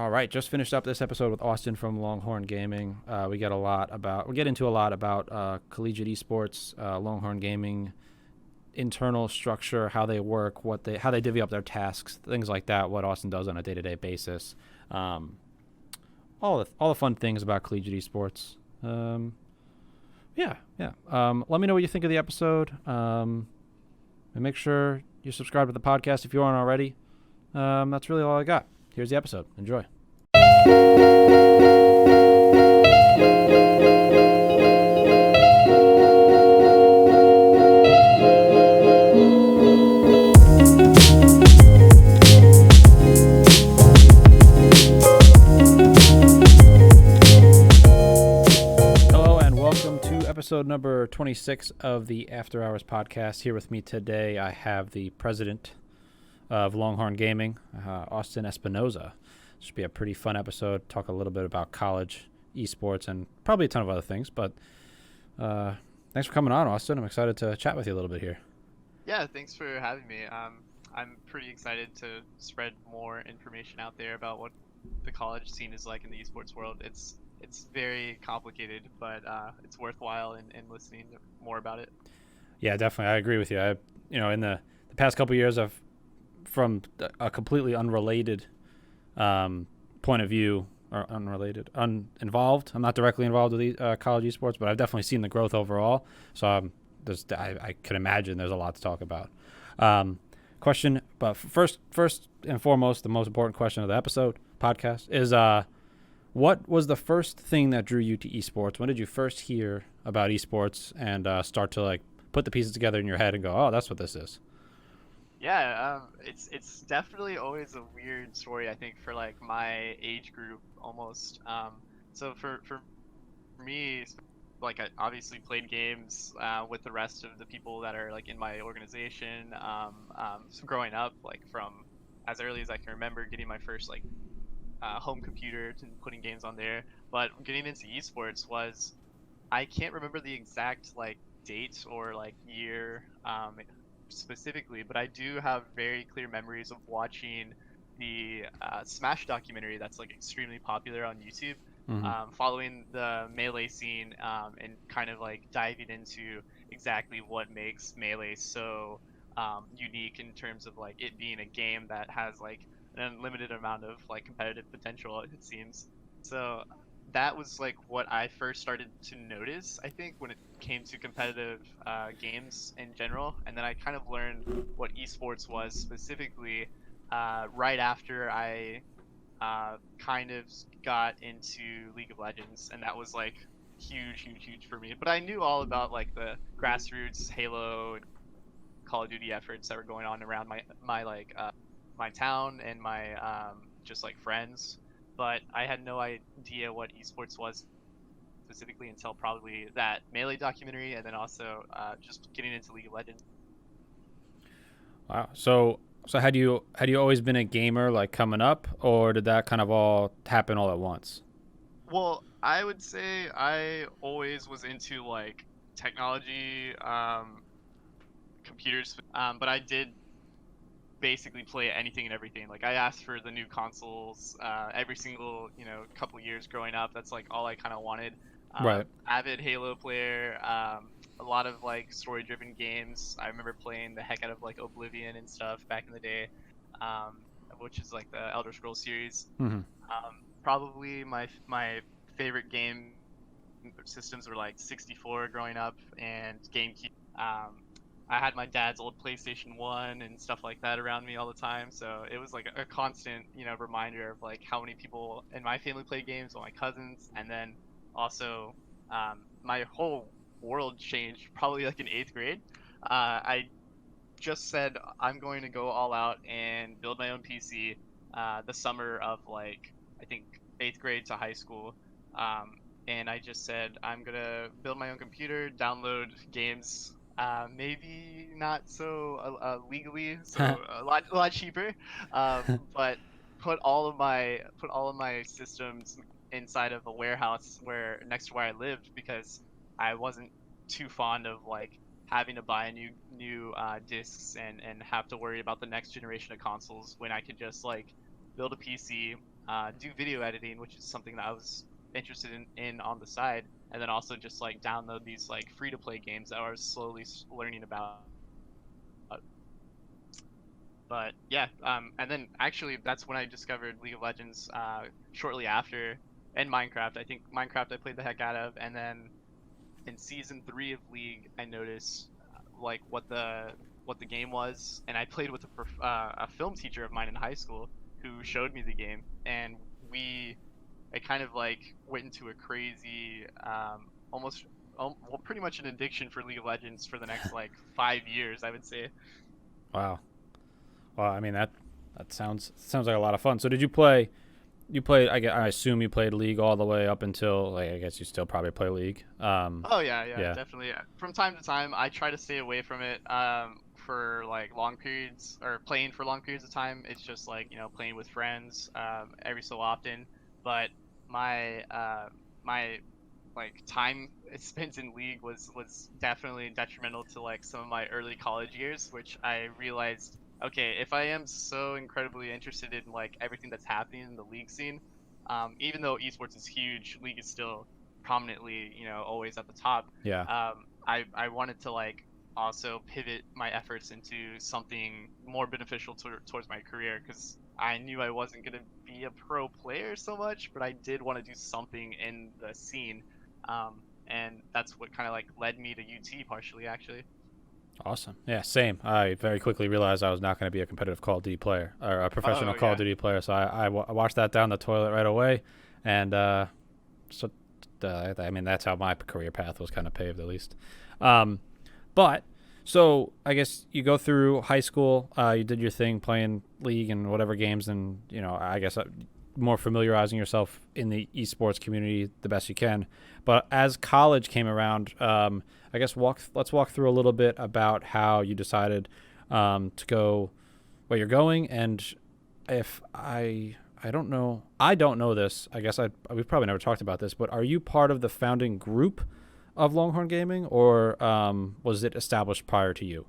All right, just finished up this episode with Austin from Longhorn Gaming. We get into a lot about Collegiate Esports, Longhorn Gaming, internal structure, how they work, how they divvy up their tasks, things like that. What Austin does on a day-to-day basis, all the fun things about Collegiate Esports. Yeah. Let me know what you think of the episode, and make sure you subscribe to the podcast if you aren't already. That's really all I got. Here's the episode. Enjoy. Hello and welcome to episode number 26 of the After Hours podcast. Here with me today, I have the president of Longhorn Gaming, Austin Espinoza. Should be a pretty fun episode. Talk a little bit about college esports and probably a ton of other things. But thanks for coming on, Austin. I'm excited to chat with you a little bit here. Yeah, thanks for having me. I'm pretty excited to spread more information out there about what the college scene is like in the esports world. It's very complicated, but it's worthwhile in listening more about it. Yeah, definitely. I agree with you. In the past couple of years, from a completely unrelated point of view, or uninvolved. I'm not directly involved with college esports, but I've definitely seen the growth overall. So I could imagine there's a lot to talk about. Question, but first and foremost, the most important question of the podcast is, what was the first thing that drew you to esports? When did you first hear about esports and start to put the pieces together in your head and go, oh, that's what this is? Yeah, it's definitely always a weird story, I think, for my age group almost. So for me, I obviously played games with the rest of the people that are in my organization. So growing up, from as early as I can remember, getting my first home computer and putting games on there. But getting into esports was, I can't remember the exact date or year specifically, but I do have very clear memories of watching the Smash documentary that's extremely popular on YouTube. Following the Melee scene, and kind of diving into exactly what makes Melee so unique in terms of it being a game that has an unlimited amount of competitive potential, it seems. So that was what I first started to notice, I think, when it came to competitive games in general. And then I kind of learned what esports was specifically right after I kind of got into League of Legends, and that was huge for me. But I knew all about the grassroots Halo and Call of Duty efforts that were going on around my town and my just friends. But I had no idea what esports was specifically until probably that Melee documentary, and then also just getting into League of Legends. Wow. So had you always been a gamer coming up, or did that kind of all happen all at once? Well, I would say I always was into technology, computers, but I did basically play anything and everything. I asked for the new consoles every single couple years growing up. That's all I kind of wanted. Right. Avid Halo player. A lot of story driven games. I remember playing the heck out of Oblivion and stuff back in the day, which is the Elder Scrolls series. Probably my favorite game systems were 64 growing up, and GameCube. I had my dad's old PlayStation 1 and stuff like that around me all the time, so it was a constant, reminder of how many people in my family play games, all my cousins. And then also my whole world changed probably in 8th grade. I just said I'm going to go all out and build my own PC the summer of I think 8th grade to high school. And I just said I'm gonna build my own computer, download games, maybe not so legally, so a lot cheaper, but put all of my systems inside of a warehouse next to where I lived, because I wasn't too fond of having to buy new discs and have to worry about the next generation of consoles, when I could just build a PC, do video editing, which is something that I was interested in on the side, and then also just like download these like free to play games that I was slowly learning about. But yeah, and then actually that's when I discovered League of Legends shortly after, and Minecraft. I think Minecraft I played the heck out of, and then in season 3 of League I noticed like what the game was, and I played with a film teacher of mine in high school who showed me the game, and it kind of like went into a crazy almost well, pretty much an addiction for League of Legends for the next like 5 years, I would say. Wow. Well, I mean that sounds like a lot of fun. So did you play? You played. I assume you played League all the way up until, like, I guess you still probably play League. Oh yeah, yeah, Yeah. definitely. From time to time, I try to stay away from it for like long periods or playing for long periods of time. It's just like, playing with friends every so often. But my like time spent in League was definitely detrimental to like some of my early college years, which I realized, okay, if I am so incredibly interested in like everything that's happening in the League scene, even though esports is huge, League is still prominently, always at the top. Yeah. I wanted to like also pivot my efforts into something more beneficial towards my career, because I knew I wasn't going to be a pro player so much, but I did want to do something in the scene. And that's what kind of like led me to UT partially, actually. Awesome. Yeah. Same. I very quickly realized I was not going to be a competitive Call of Duty player or a professional Oh Call of yeah. Duty player. So I washed that down the toilet right away, and so I mean that's how my career path was kind of paved, at least. Um, But so I guess you go through high school, you did your thing playing League and whatever games, and I guess more familiarizing yourself in the esports community the best you can. But as college came around, I guess let's walk through a little bit about how you decided to go where you're going, and if I don't know this. I guess we've probably never talked about this, but are you part of the founding group of Longhorn Gaming, or was it established prior to you?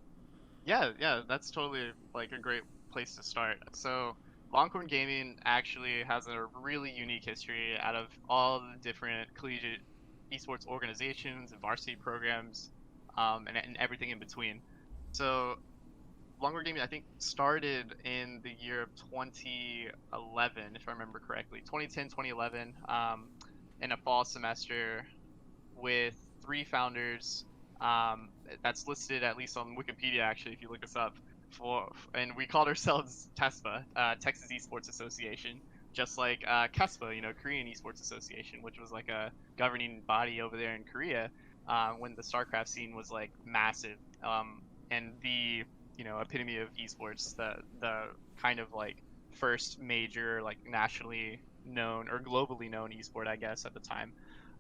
Yeah, yeah, that's totally like a great place to start. So, Longhorn Gaming actually has a really unique history out of all the different collegiate esports organizations and varsity programs, and everything in between. So, Longhorn Gaming, I think, started in the year of 2011, if I remember correctly, 2010, 2011, in a fall semester with three founders. That's listed at least on Wikipedia, actually, if you look us up. And we called ourselves TESPA, Texas Esports Association, just like KESPA, Korean Esports Association, which was like a governing body over there in Korea when the StarCraft scene was like massive, and the epitome of esports, the kind of like first major like nationally known or globally known esport, I guess, at the time.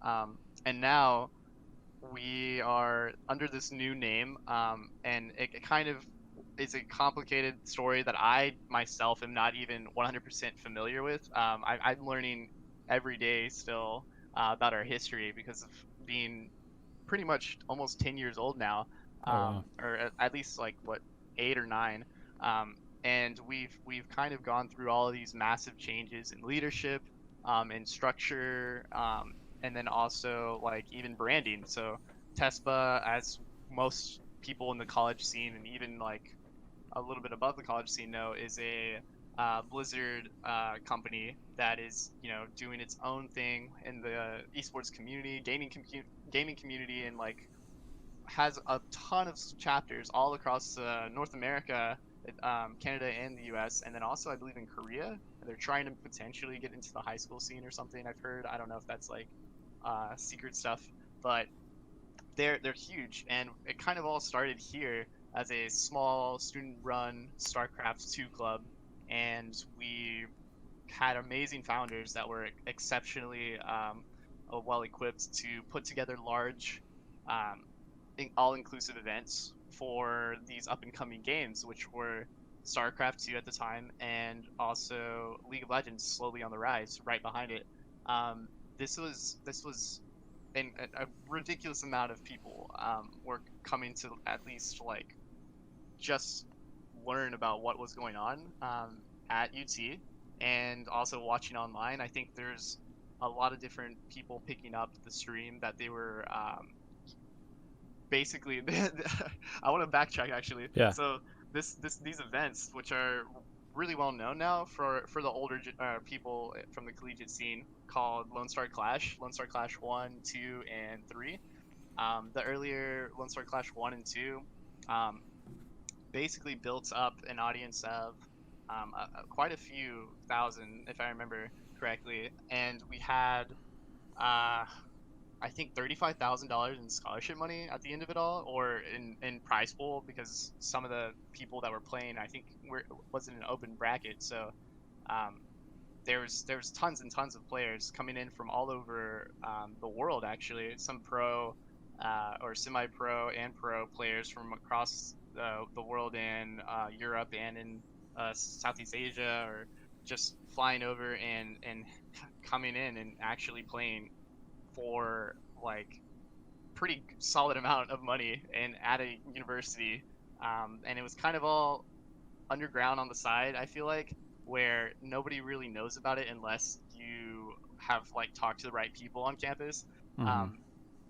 And now we are under this new name, and it kind of is a complicated story that I myself am not even 100% familiar with. I'm learning every day still about our history because of being pretty much almost 10 years old now, Oh wow. or at least like what, 8 or 9. Um, and we've kind of gone through all of these massive changes in leadership, in structure, and then also like even branding. So TESPA, as most people in the college scene and even like a little bit above the college scene know, is a Blizzard company that is doing its own thing in the esports community, gaming community, and like has a ton of chapters all across North America, Canada, and the U.S., and then also I believe in Korea. They're trying to potentially get into the high school scene or something. I've heard. I don't know if that's like secret stuff, but they're huge, and it kind of all started here as a small student-run StarCraft 2 club, and we had amazing founders that were exceptionally well equipped to put together large, um, all-inclusive events for these up-and-coming games, which were StarCraft 2 at the time, and also League of Legends slowly on the rise right behind it. This was and a ridiculous amount of people were coming to at least like just learn about what was going on at UT, and also watching online, I think there's a lot of different people picking up the stream that they were basically. I want to backtrack actually. Yeah. So these events, which are really well known now for the older people from the collegiate scene, called Lone Star Clash 1, 2, and 3. The earlier Lone Star Clash 1 and 2 um, basically built up an audience of quite a few thousand, if I remember correctly, and we had I think $35,000 in scholarship money at the end of it all, or in prize pool, because some of the people that were playing, I think, was in an open bracket. So um, there was tons and tons of players coming in from all over the world. Actually, some pro or semi-pro and pro players from across the world in Europe and in Southeast Asia, or just flying over and coming in and actually playing for like pretty solid amount of money and at a university. And it was kind of all underground on the side, I feel like, where nobody really knows about it unless you have like talked to the right people on campus. Mm-hmm. um,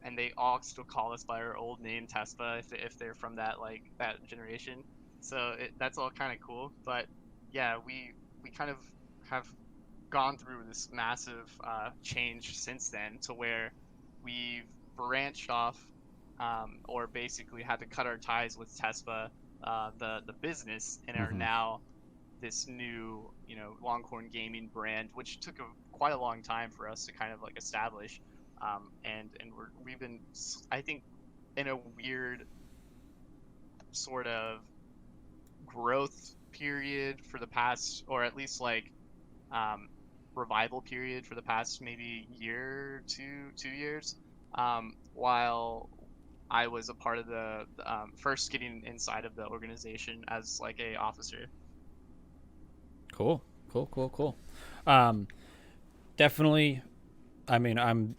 and they all still call us by our old name, Tespa, if they're from that generation. So that's all kind of cool. But yeah, we kind of have gone through this massive change since then, to where we've branched off, or basically had to cut our ties with Tespa, the business, and are Mm-hmm. now this new, Longhorn Gaming brand, which took quite a long time for us to kind of like establish. And we've been, I think, in a weird sort of growth period for the past, or at least like um, revival period for the past maybe year, 2 years, while I was a part of the first getting inside of the organization as like a officer. Cool. Cool. Cool. Cool. Um, Definitely. I mean, I'm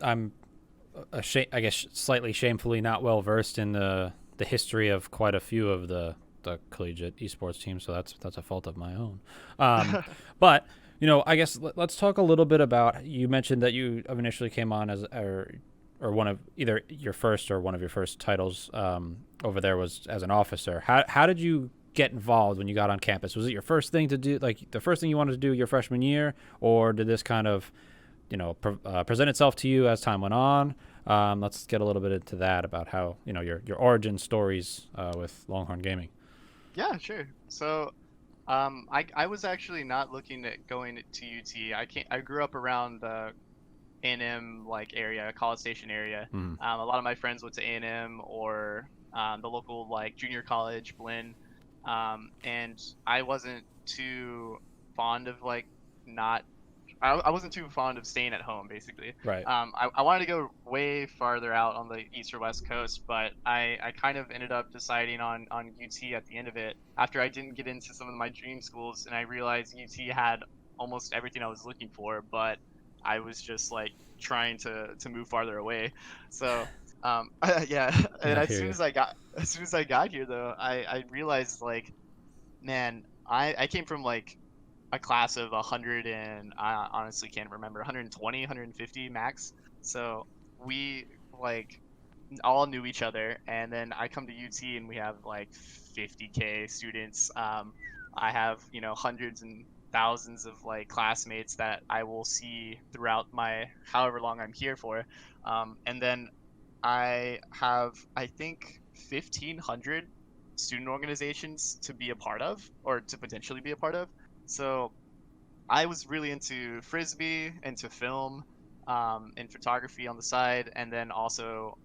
I guess slightly shamefully not well versed in the history of quite a few of the collegiate esports teams, so that's a fault of my own. But I guess let's talk a little bit about. You mentioned that you initially came on as or one of either your first or one of your first titles over there was as an officer. How did you get involved when you got on campus? Was it your first thing to do, like the first thing you wanted to do your freshman year, or did this kind of present itself to you as time went on? Let's get a little bit into that about how your origin stories with Longhorn Gaming. Yeah, sure. So, I was actually not looking at going to UT. I grew up around the A&M like area, College Station area. Mm. A lot of my friends went to A&M or the local like junior college, Blinn. And I wasn't too fond of like not. I wasn't too fond of staying at home, basically. Right. I wanted to go way farther out on the east or west coast, but I kind of ended up deciding on UT at the end of it, after I didn't get into some of my dream schools, and I realized UT had almost everything I was looking for, but I was just like trying to move farther away. So yeah, and Yeah, I hear you. as soon as I got here though, I realized like, man, I came from like a class of 100, and I honestly can't remember, 120, 150 max. So we like all knew each other, and then I come to UT and we have like 50K students. I have hundreds and thousands of like classmates that I will see throughout my however long I'm here for, and then I have, I think, 1,500 student organizations to be a part of, or to potentially be a part of. So I was really into frisbee, into film, and photography on the side, and then also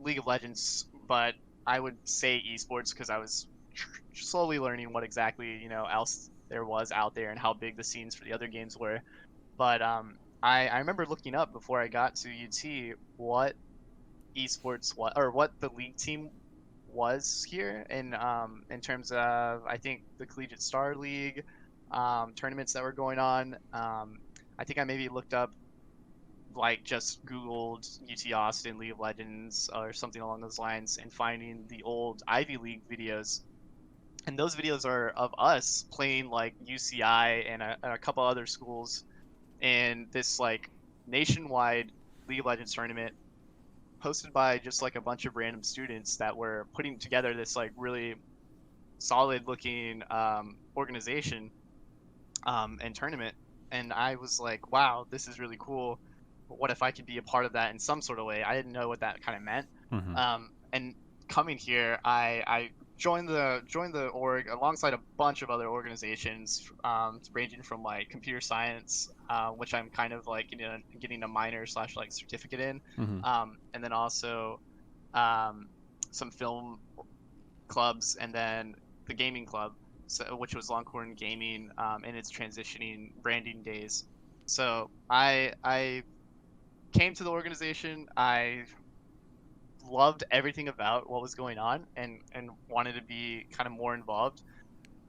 League of Legends. But I would say esports because I was slowly learning what exactly else there was out there and how big the scenes for the other games were. But I remember looking up before I got to UT what esports what or what the league team was here in terms of, I think, the Collegiate Star League tournaments that were going on. I think I maybe looked up, like, just Googled UT Austin League of Legends or something along those lines, and finding the old Ivy League videos. And those videos are of us playing like UCI and a couple other schools in this like nationwide League of Legends tournament hosted by just like a bunch of random students that were putting together this like really solid looking organization and tournament. And I was like, wow, this is really cool. What if I could be a part of that in some sort of way? I didn't know what that kind of meant. Mm-hmm. And coming here, I joined the org alongside a bunch of other organizations, ranging from like computer science, which I'm kind of like getting a minor slash like certificate in, Mm-hmm. and then also um, some film clubs, and then the gaming club, so, which was Longhorn Gaming in its transitioning branding days. So I came to the organization. I loved everything about what was going on and wanted to be kind of more involved.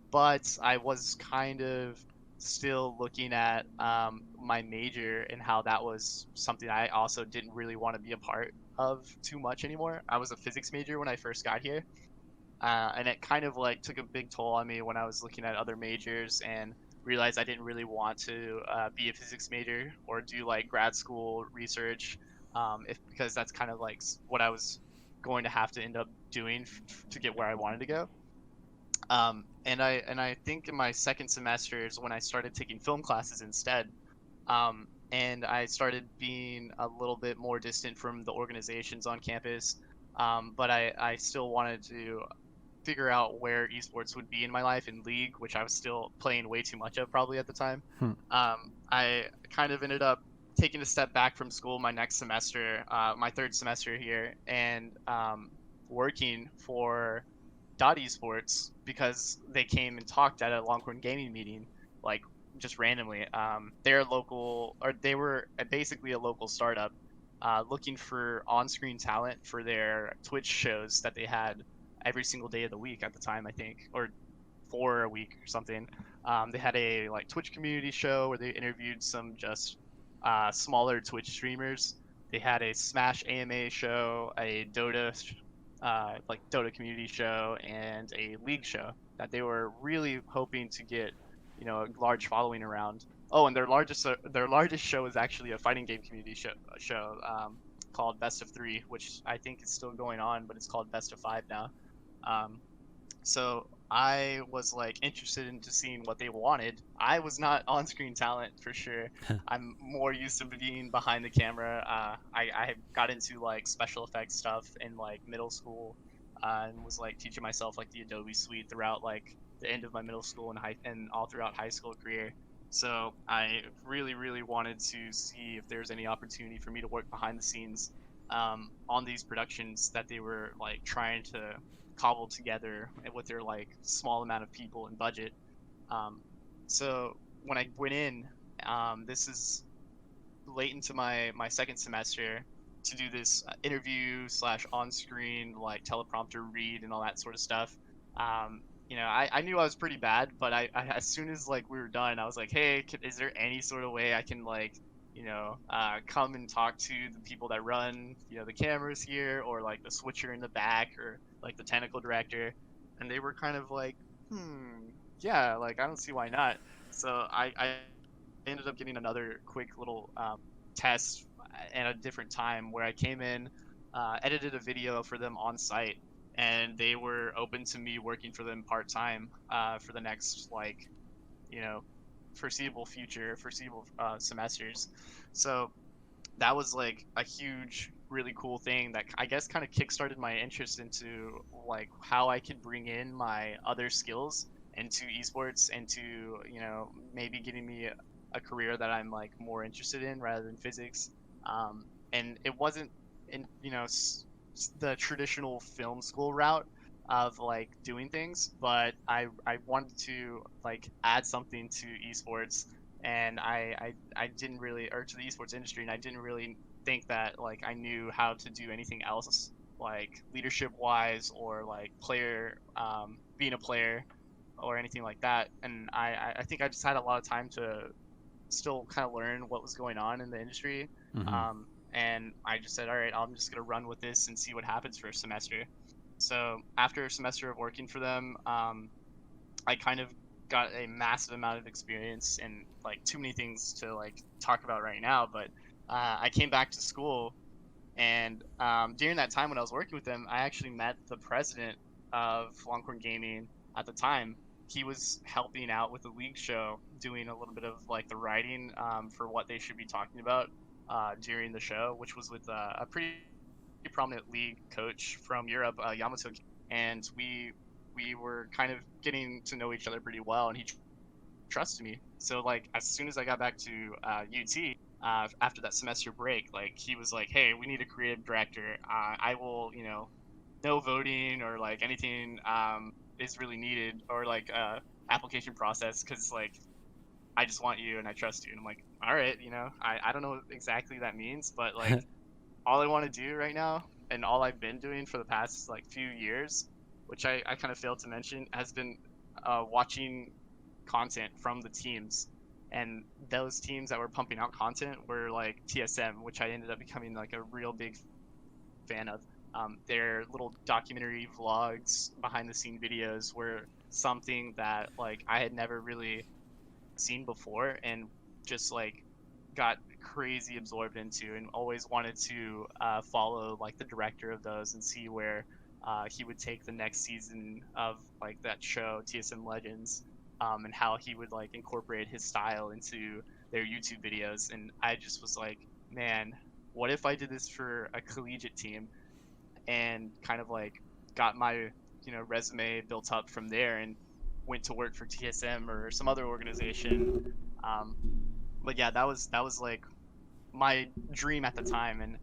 But I was kind of still looking at my major and how that was something I also didn't really want to be a part of too much anymore. I was a physics major when I first got here, and it kind of like took a big toll on me when I was looking at other majors and realized I didn't really want to be a physics major or do like grad school research, if because that's kind of like what I was going to have to end up doing to get where I wanted to go. And I think in my second semester is when I started taking film classes instead. And I started being a little bit more distant from the organizations on campus. But I still wanted to figure out where esports would be in my life in League, which I was still playing way too much of probably at the time. Hmm. I kind of ended up taking a step back from school my next semester, my third semester here, and working for Dot Esports because they came and talked at a Longhorn Gaming meeting, like just randomly. They're local, or they were basically a local startup, looking for on-screen talent for their Twitch shows that they had every single day of the week at the time, I think, or 4 a week or something. They had a like Twitch community show where they interviewed some just smaller Twitch streamers. They had a Smash AMA show, a Dota like Dota community show, and a League show that they were really hoping to get, a large following around. Oh, and their largest show is actually a fighting game community show called Best of Three, which I think is still going on, but it's called Best of Five now. Um, so I was like interested into seeing what they wanted. I was not on-screen talent for sure. I'm more used to being behind the camera. I got into like special effects stuff in like middle school, and was like teaching myself like the Adobe Suite throughout like the end of my middle school and all throughout high school career. So I really, really wanted to see if there's any opportunity for me to work behind the scenes on these productions that they were like trying to cobbled together with their like small amount of people and budget. Um, so when I went in, this is late into my second semester to do this interview slash on screen like teleprompter read and all that sort of stuff. I knew I was pretty bad, but as soon as like we were done, I was like, hey, is there any sort of way I can like come and talk to the people that run, the cameras here, or like the switcher in the back, or like the technical director. And they were kind of like, yeah, like I don't see why not. So I ended up getting another quick little test at a different time where I came in, edited a video for them on site, and they were open to me working for them part time for the next like, you know, foreseeable semesters. So that was like a huge, really cool thing that I guess kind of kickstarted my interest into like how I could bring in my other skills into esports and to, maybe getting me a career that I'm like more interested in rather than physics. And it wasn't in, the traditional film school route of like doing things, but I wanted to like add something to esports, and I didn't really, or to the esports industry, and I didn't really think that like I knew how to do anything else like leadership wise or like player being a player or anything like that. And I think I just had a lot of time to still kind of learn what was going on in the industry. Mm-hmm. And I just said, all right, I'm just gonna run with this and see what happens for a semester. So after a semester of working for them, I kind of got a massive amount of experience and like too many things to like talk about right now. But I came back to school, and during that time when I was working with him, I actually met the president of Longhorn Gaming at the time. He was helping out with the league show, doing a little bit of like the writing for what they should be talking about during the show, which was with a pretty prominent league coach from Europe, Yamato, and we were kind of getting to know each other pretty well, and he trusted me. So like as soon as I got back to UT after that semester break, like he was like, "Hey, we need a creative director. I will, no voting or like anything is really needed, or like application process, because like I just want you and I trust you." And I'm like, "All right, I don't know what exactly that means, but like all I want to do right now, and all I've been doing for the past like few years, which I kind of failed to mention, has been watching content from the teams, and those teams that were pumping out content were like TSM, which I ended up becoming like a real big fan of. Their little documentary vlogs, behind the scene videos were something that like I had never really seen before, and just like got crazy absorbed into, and always wanted to follow like the director of those and see where he would take the next season of like that show TSM Legends, and how he would like incorporate his style into their YouTube videos. And I just was like, man, what if I did this for a collegiate team, and kind of like got my resume built up from there, and went to work for TSM or some other organization. But yeah, that was like my dream at the time, and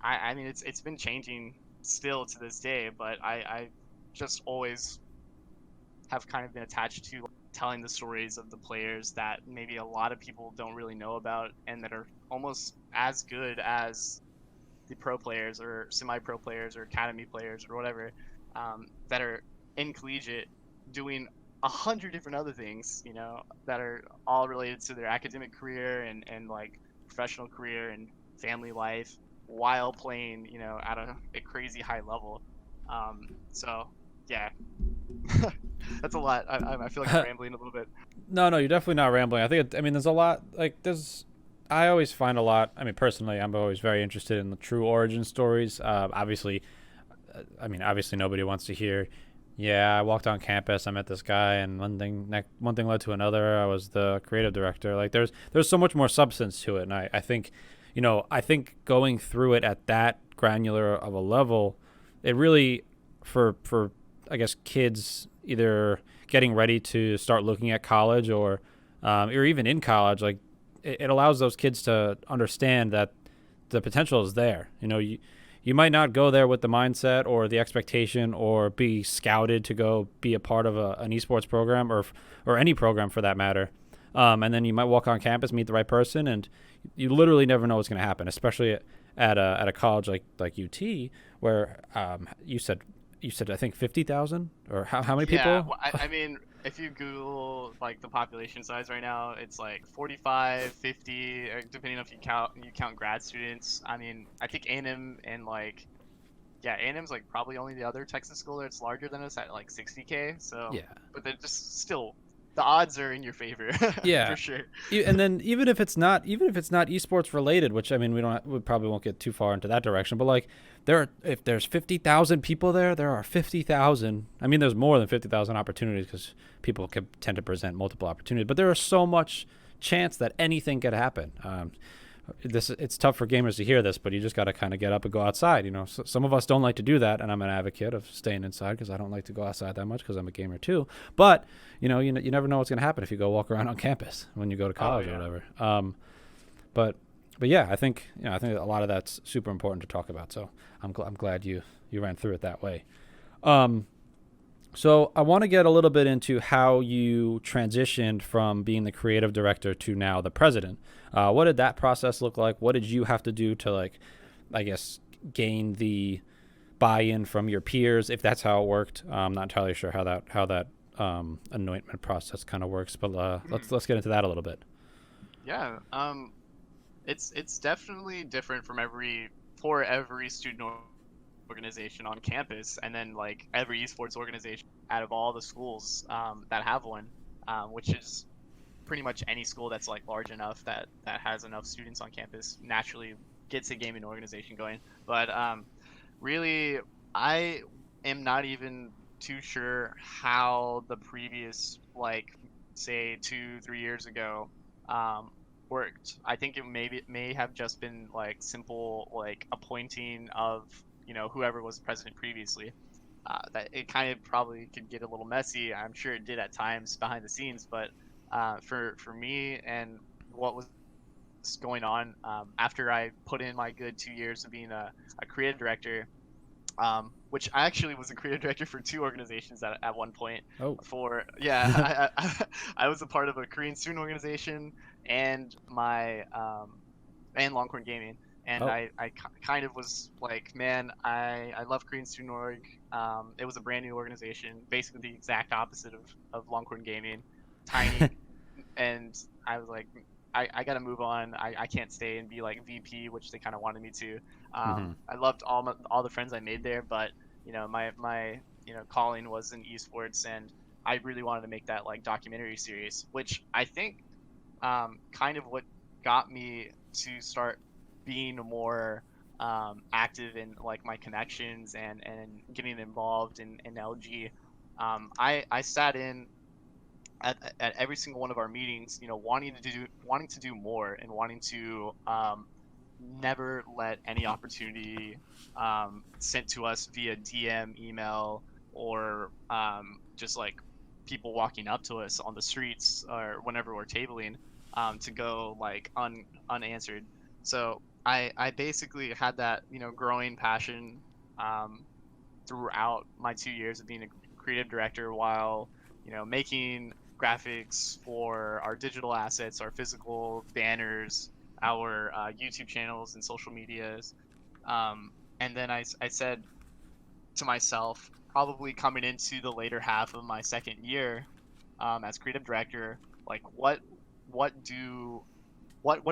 I mean it's been changing still to this day, but I just always have kind of been attached to telling the stories of the players that maybe a lot of people don't really know about, and that are almost as good as the pro players or semi-pro players or academy players or whatever, that are in collegiate doing 100 different other things, that are all related to their academic career and like professional career and family life, while playing, at a crazy high level. So yeah, that's a lot. I feel like I'm rambling a little bit. No, you're definitely not rambling. I mean, there's a lot. Like, I always find a lot. I mean, personally, I'm always very interested in the true origin stories. Obviously, nobody wants to hear. Yeah, I walked on campus. I met this guy, and one thing led to another. I was the creative director. Like, there's so much more substance to it, and I think, I think going through it at that granular of a level, it really, for I guess kids either getting ready to start looking at college, or even in college, like it allows those kids to understand that the potential is there. You might not go there with the mindset or the expectation, or be scouted to go be a part of an esports program, or any program for that matter. And then you might walk on campus, meet the right person, and you literally never know what's going to happen, especially at a college like UT, where you said I think 50,000, or how many people? Yeah, well, I mean, if you Google like the population size right now, it's like 45, 50, depending on if you count grad students. I mean, I think A&M and like, yeah, A&M's like probably only the other Texas school that's larger than us at like 60K. So, Yeah. but they're just still, the odds are in your favor. Yeah. For sure. And then even if it's not esports related, which I mean we probably won't get too far into that direction, but like if there's 50,000 people there are 50,000. I mean, there's more than 50,000 opportunities, because people can tend to present multiple opportunities, but there is so much chance that anything could happen. It's tough for gamers to hear this, but you just got to kind of get up and go outside. Some of us don't like to do that, and I'm an advocate of staying inside, because I don't like to go outside that much, because I'm a gamer too. But you never know what's going to happen if you go walk around on campus when you go to college, or whatever. But yeah, I think a lot of that's super important to talk about. So I'm glad you ran through it that way. So I want to get a little bit into how you transitioned from being the creative director to now the president. What did that process look like? What did you have to do to, like, I guess, gain the buy-in from your peers, if that's how it worked? I'm not entirely sure how that anointment process kind of works, but let's get into that a little bit. Yeah. It's definitely different for every student organization on campus, and then like every esports organization out of all the schools that have one, which is pretty much any school that's like large enough that has enough students on campus naturally gets a gaming organization going. But really, I am not even too sure how the previous, like, say 2 3 years ago, um, worked. I think it may have just been like simple like appointing of whoever was president previously. That it kind of probably could get a little messy. I'm sure it did at times behind the scenes, but for me and what was going on after I put in my good 2 years of being a creative director, which I actually was a creative director for two organizations at one point. Oh. For yeah, I was a part of a Korean student organization and my and Longhorn Gaming. And Oh. I kind of was like, man, I love Korean Student Org. It was a brand new organization, basically the exact opposite of Longhorn Gaming, tiny. And I was like, I gotta move on. I can't stay and be like VP, which they kind of wanted me to. Mm-hmm. I loved all the friends I made there, but my calling was in esports, and I really wanted to make that like documentary series, which I think kind of what got me to start being more active in like my connections and getting involved in LG. I sat in at every single one of our meetings, wanting to do more and wanting to never let any opportunity sent to us via DM, email, or just like people walking up to us on the streets or whenever we're tabling to go like unanswered. So I basically had that growing passion um, throughout my 2 years of being a creative director while making graphics for our digital assets, our physical banners, our YouTube channels and social medias. And then I said to myself, probably coming into the later half of my second year as creative director, like what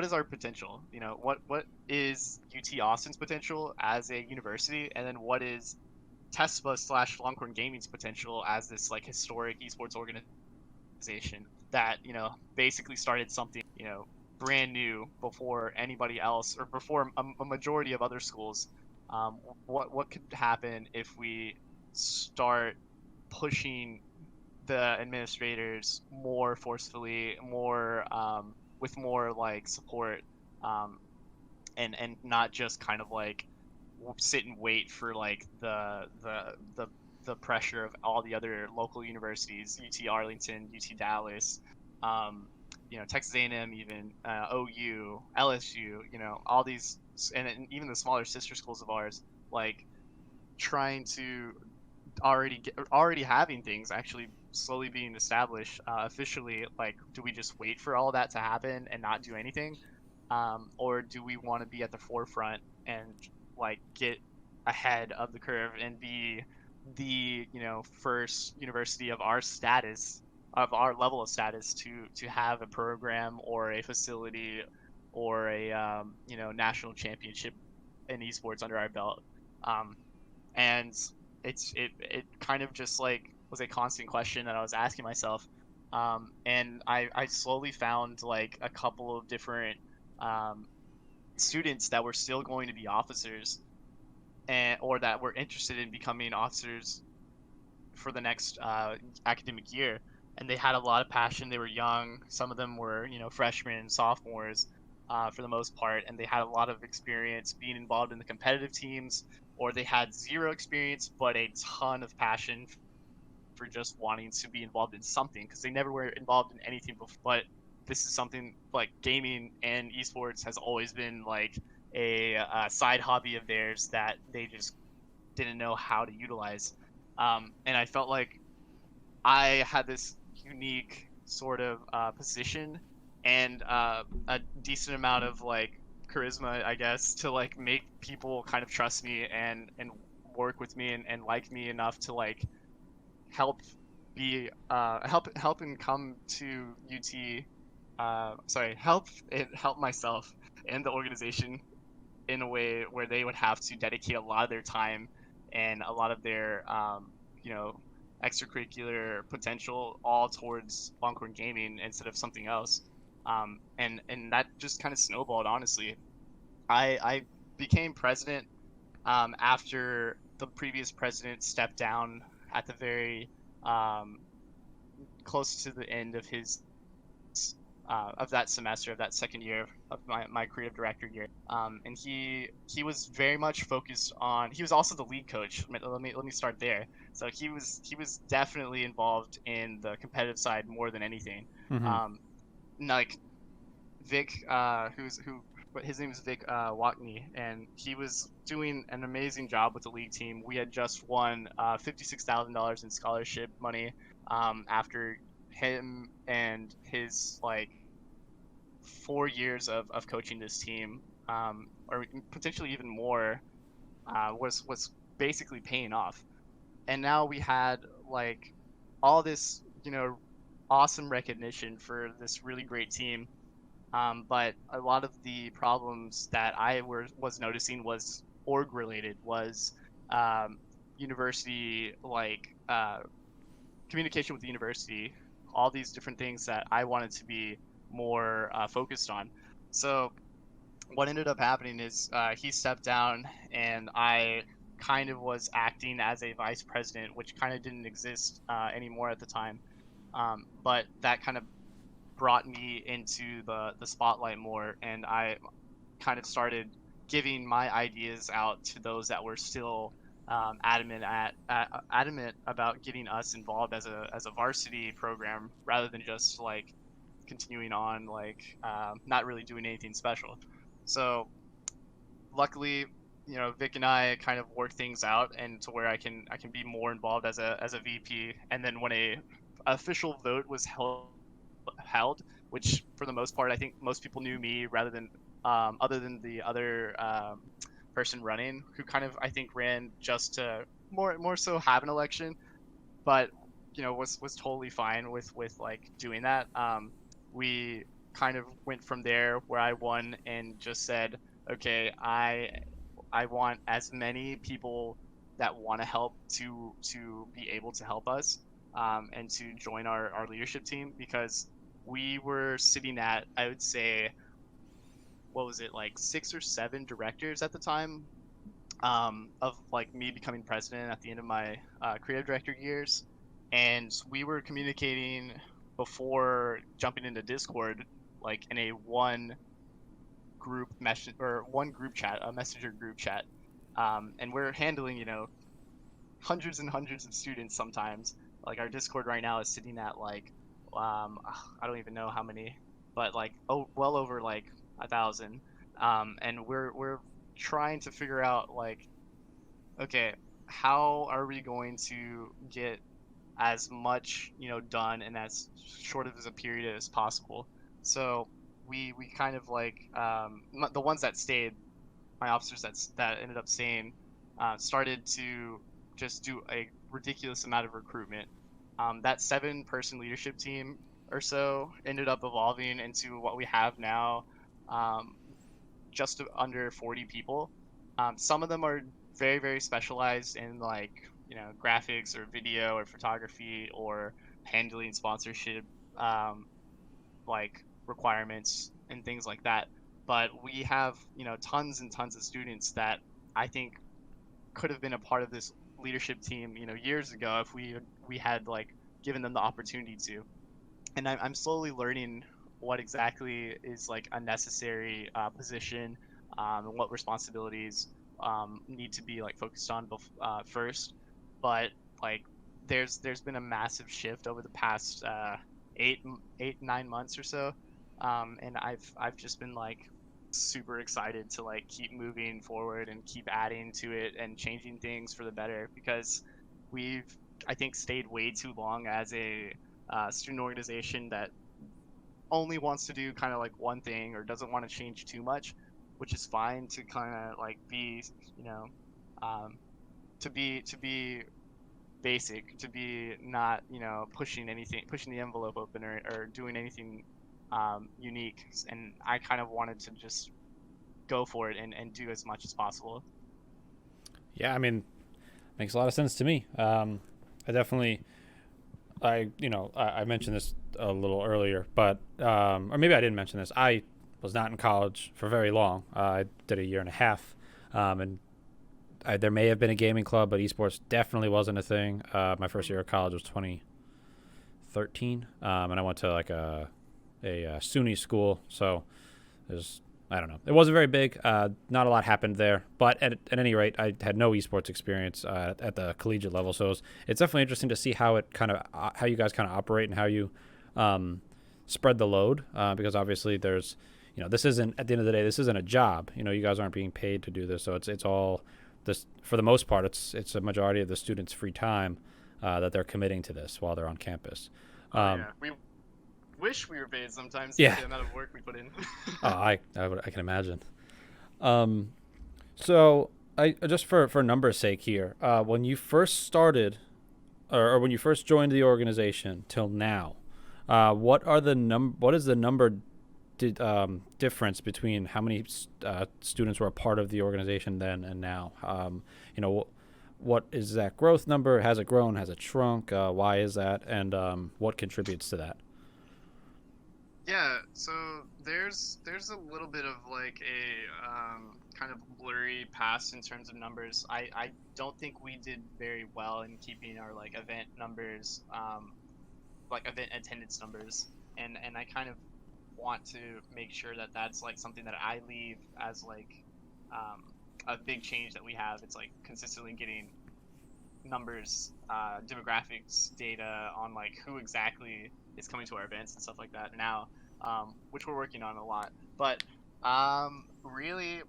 is our potential? What is UT Austin's potential as a university, and then what is Tesla slash Longhorn Gaming's potential as this like historic esports organization that basically started something brand new before anybody else or before a majority of other schools. What could happen if we start pushing the administrators more forcefully, more with more like support, um, and not just kind of like sit and wait for like the pressure of all the other local universities, UT Arlington, UT Dallas, Texas A&M, even OU, LSU, all these, and even the smaller sister schools of ours, like trying to already having things actually slowly being established officially. Like, do we just wait for all that to happen and not do anything, or do we want to be at the forefront and like get ahead of the curve and be the first university of our status, of our level of status, to have a program or a facility or a national championship in esports under our belt. And it kind of just like was a constant question that I was asking myself. And I slowly found like a couple of different um, students that were still going to be officers, and or that were interested in becoming officers for the next academic year. And they had a lot of passion. They were young. Some of them were freshmen, sophomores, for the most part, and they had a lot of experience being involved in the competitive teams, or they had zero experience but a ton of passion for just wanting to be involved in something because they never were involved in anything before. But this is something like gaming and esports has always been like a side hobby of theirs that they just didn't know how to utilize. And I felt like I had this unique sort of position and a decent amount of like charisma, I guess, to like make people kind of trust me and work with me and like me enough to like help help and come to UT. Sorry, help myself and the organization in a way where they would have to dedicate a lot of their time and a lot of their you know extracurricular potential all towards Longhorn Gaming instead of something else. And that just kind of snowballed, honestly. I became president after the previous president stepped down at the very um, close to the end of that semester, of that second year of my creative director year. And he was very much focused on. He was also the lead coach. Let me start there. So he was definitely involved in the competitive side more than anything. Mm-hmm. Um, like Vic, who but his name is Vic Watney, and he was doing an amazing job with the league team. We had just won $56,000 in scholarship money after him and his like 4 years of coaching this team, or potentially even more, was basically paying off. And now we had like all this, awesome recognition for this really great team. But a lot of the problems that was noticing was org related, was um, university communication with the university, all these different things that I wanted to be more focused on. So what ended up happening is he stepped down, and I kind of was acting as a vice president, which kind of didn't exist anymore at the time. But that kind of brought me into the spotlight more, and I kind of started giving my ideas out to those that were still adamant about getting us involved as a varsity program rather than just like continuing on like not really doing anything special. So luckily, Vic and I kind of work things out, and to where I can be more involved as a VP. And then when a official vote was held, which for the most part I think most people knew me rather than other than the other person running, who kind of I think ran just to more so have an election, but was totally fine with like doing that. We kind of went from there where I won and just said, okay, I want as many people that want to help to be able to help us, and to join our leadership team, because we were sitting at, I would say, what was it, like 6 or 7 directors at the time, of like me becoming president at the end of my creative director years. And we were communicating before jumping into Discord, like in a one group chat, a messenger group chat. And we're handling, hundreds and hundreds of students sometimes. Like our Discord right now is sitting at like, I don't even know how many, but like, oh, well over like 1,000. And we're trying to figure out like, okay, how are we going to get as much done in as short of as a period as possible? So we kind of like, the ones that stayed, my officers that ended up staying, started to just do a ridiculous amount of recruitment. That 7-person leadership team or so ended up evolving into what we have now, um, just under 40 people. Some of them are very, very specialized in like, graphics or video or photography or handling sponsorship, um, like requirements and things like that. But we have, tons and tons of students that I think could have been a part of this leadership team, years ago, if we had like given them the opportunity to. And I'm slowly learning what exactly is like a necessary position, and what responsibilities need to be like focused on first. But like there's been a massive shift over the past 8, 9 months or so, and I've just been like super excited to like keep moving forward and keep adding to it and changing things for the better, because we've, I think, stayed way too long as a student organization that only wants to do kind of like one thing or doesn't want to change too much, which is fine to kind of like be, you know, um, to be basic, to be not, pushing the envelope open, or doing anything unique. And I kind of wanted to just go for it and do as much as possible. Yeah, I mean, Makes a lot of sense to me. I definitely, I mentioned this a little earlier, but or maybe I didn't mention this. I was not in college for very long. I did a year and a half, and there may have been a gaming club, but esports definitely wasn't a thing. My first year of college was 2013, and I went to like a SUNY school, so there's I don't know. It wasn't very big. Not a lot happened there, but at any rate, I had no esports experience at the collegiate level. So it's definitely interesting to see how it kind of how you guys kind of operate and how you spread the load. Because obviously, there's this isn't at the end of the day, this isn't a job. You guys aren't being paid to do this, so it's all this for the most part. It's a majority of the students' free time that they're committing to this while they're on campus. Yeah, we wish we were paid sometimes Yeah. for the amount of work we put in. I can imagine. So I just for numbers' sake here, when you first started, or when you first joined the organization till now, what is the number difference between how many students were a part of the organization then and now? What is that growth number? Has it grown? Has it shrunk? Why is that? And what contributes to that? Yeah, so there's a little bit of like a kind of blurry past in terms of numbers. I don't think we did very well in keeping our like event numbers, like event attendance numbers, and I kind of want to make sure that that's like something that I leave as like a big change that we have. It's like consistently getting numbers, demographics data on like who exactly is coming to our events and stuff like that now, which we're working on a lot. But really,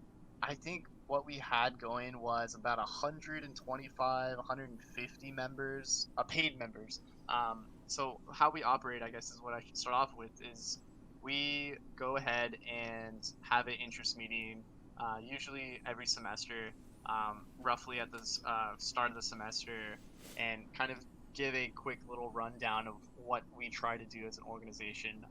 I think what we had going was about 125, 150 members, paid members. So how we operate, I guess, is what I should start off with. Is we go ahead and have an interest meeting, usually every semester, roughly at the start of the semester, and kind of give a quick little rundown of what we try to do as an organization.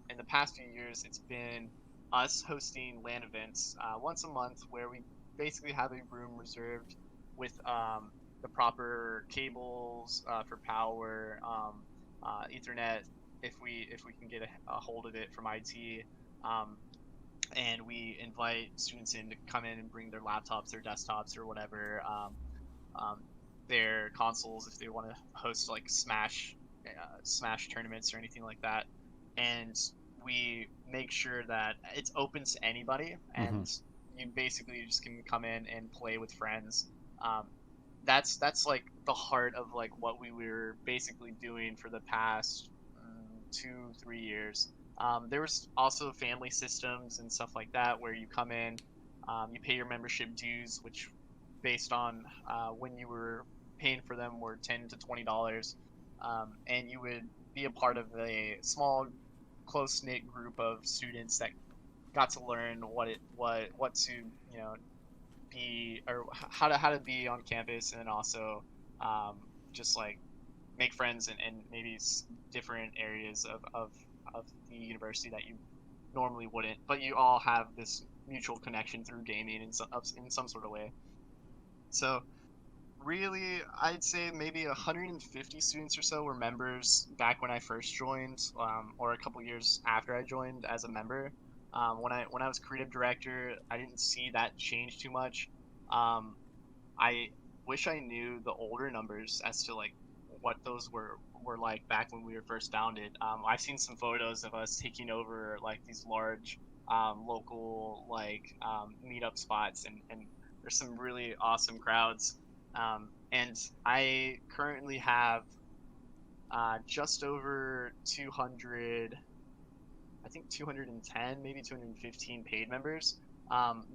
In the past few years, it's been us hosting LAN events once a month, where we basically have a room reserved with the proper cables for power, Ethernet, if we can get a hold of it from IT. And we invite students in to come in and bring their laptops, their desktops, or whatever, their consoles if they want to host like Smash tournaments or anything like that. And we make sure that it's open to anybody, Mm-hmm. and you basically just can come in and play with friends. Um, that's like the heart of like what we were basically doing for the past 2 3 years. There was also family systems and stuff like that where you come in, you pay your membership dues, which based on when you were paying for them were $10 to $20, and you would be a part of a small, close knit group of students that got to learn what to be, or how to be on campus, and then also just like make friends and maybe different areas of the university that you normally wouldn't, but you all have this mutual connection through gaming in some sort of way. So really, I'd say maybe 150 students or so were members back when I first joined, or a couple years after I joined as a member. When I was creative director, I didn't see that change too much. Um, I wish I knew the older numbers as to like what those were like back when we were first founded. I've seen some photos of us taking over like these large local like meetup spots, and there's some really awesome crowds. And I currently have just over 200, I think 210, maybe 215 paid members.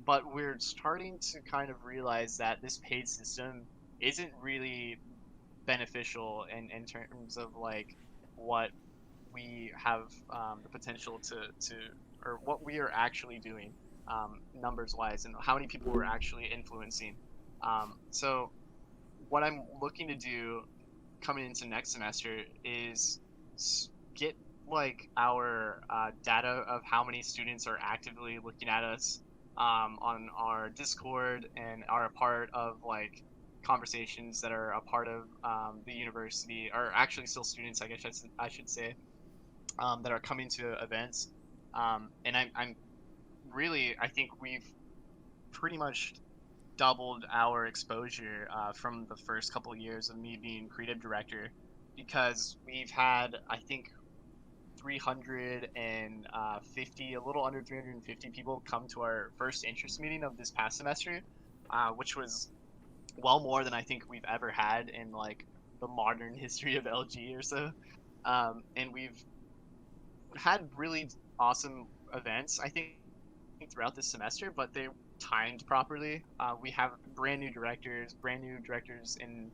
But we're starting to kind of realize that this paid system isn't really beneficial in terms of like what we have the potential to or what we are actually doing, numbers wise, and how many people we're actually influencing. So what I'm looking to do coming into next semester is get like our data of how many students are actively looking at us on our Discord and are a part of like conversations that are a part of the university, or actually still students, I guess I should say, that are coming to events. And I'm really, I think we've pretty much doubled our exposure from the first couple of years of me being creative director, because we've had, I think, 350, a little under 350 people come to our first interest meeting of this past semester, which was well more than I think we've ever had in like the modern history of LG or so. And we've had really awesome events, I think, throughout this semester, but they timed properly. We have brand new directors in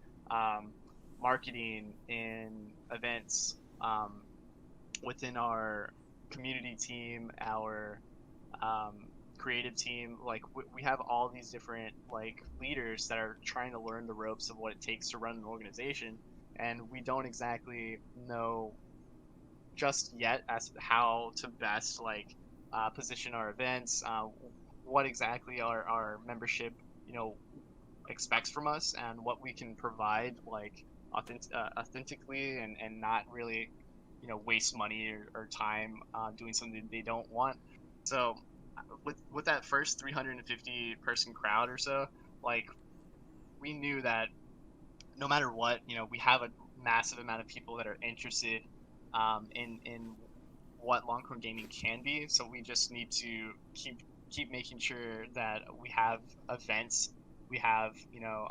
marketing, in events, within our community team, our creative team. Like we have all these different like leaders that are trying to learn the ropes of what it takes to run an organization, and we don't exactly know just yet as how to best like position our events, what exactly our membership, you know, expects from us, and what we can provide like authentically, and not really, you know, waste money or time doing something they don't want. So with that first 350 person crowd or so, like we knew that no matter what, you know, we have a massive amount of people that are interested in what Longhorn Gaming can be. So we just need to keep making sure that we have events. We have, you know,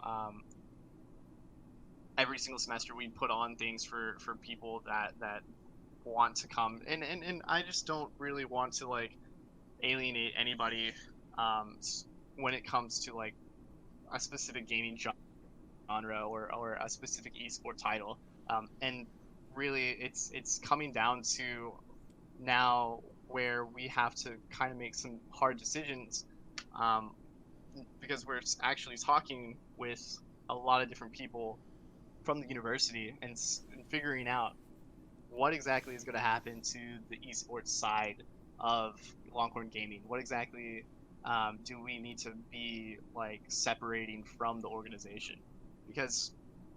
every single semester we put on things for people that want to come, and I just don't really want to like alienate anybody when it comes to like a specific gaming genre, or a specific esport title. And really it's coming down to now where we have to kind of make some hard decisions, um, because we're actually talking with a lot of different people from the university, and figuring out what exactly is going to happen to the esports side of Longhorn Gaming. What exactly do we need to be like separating from the organization? Because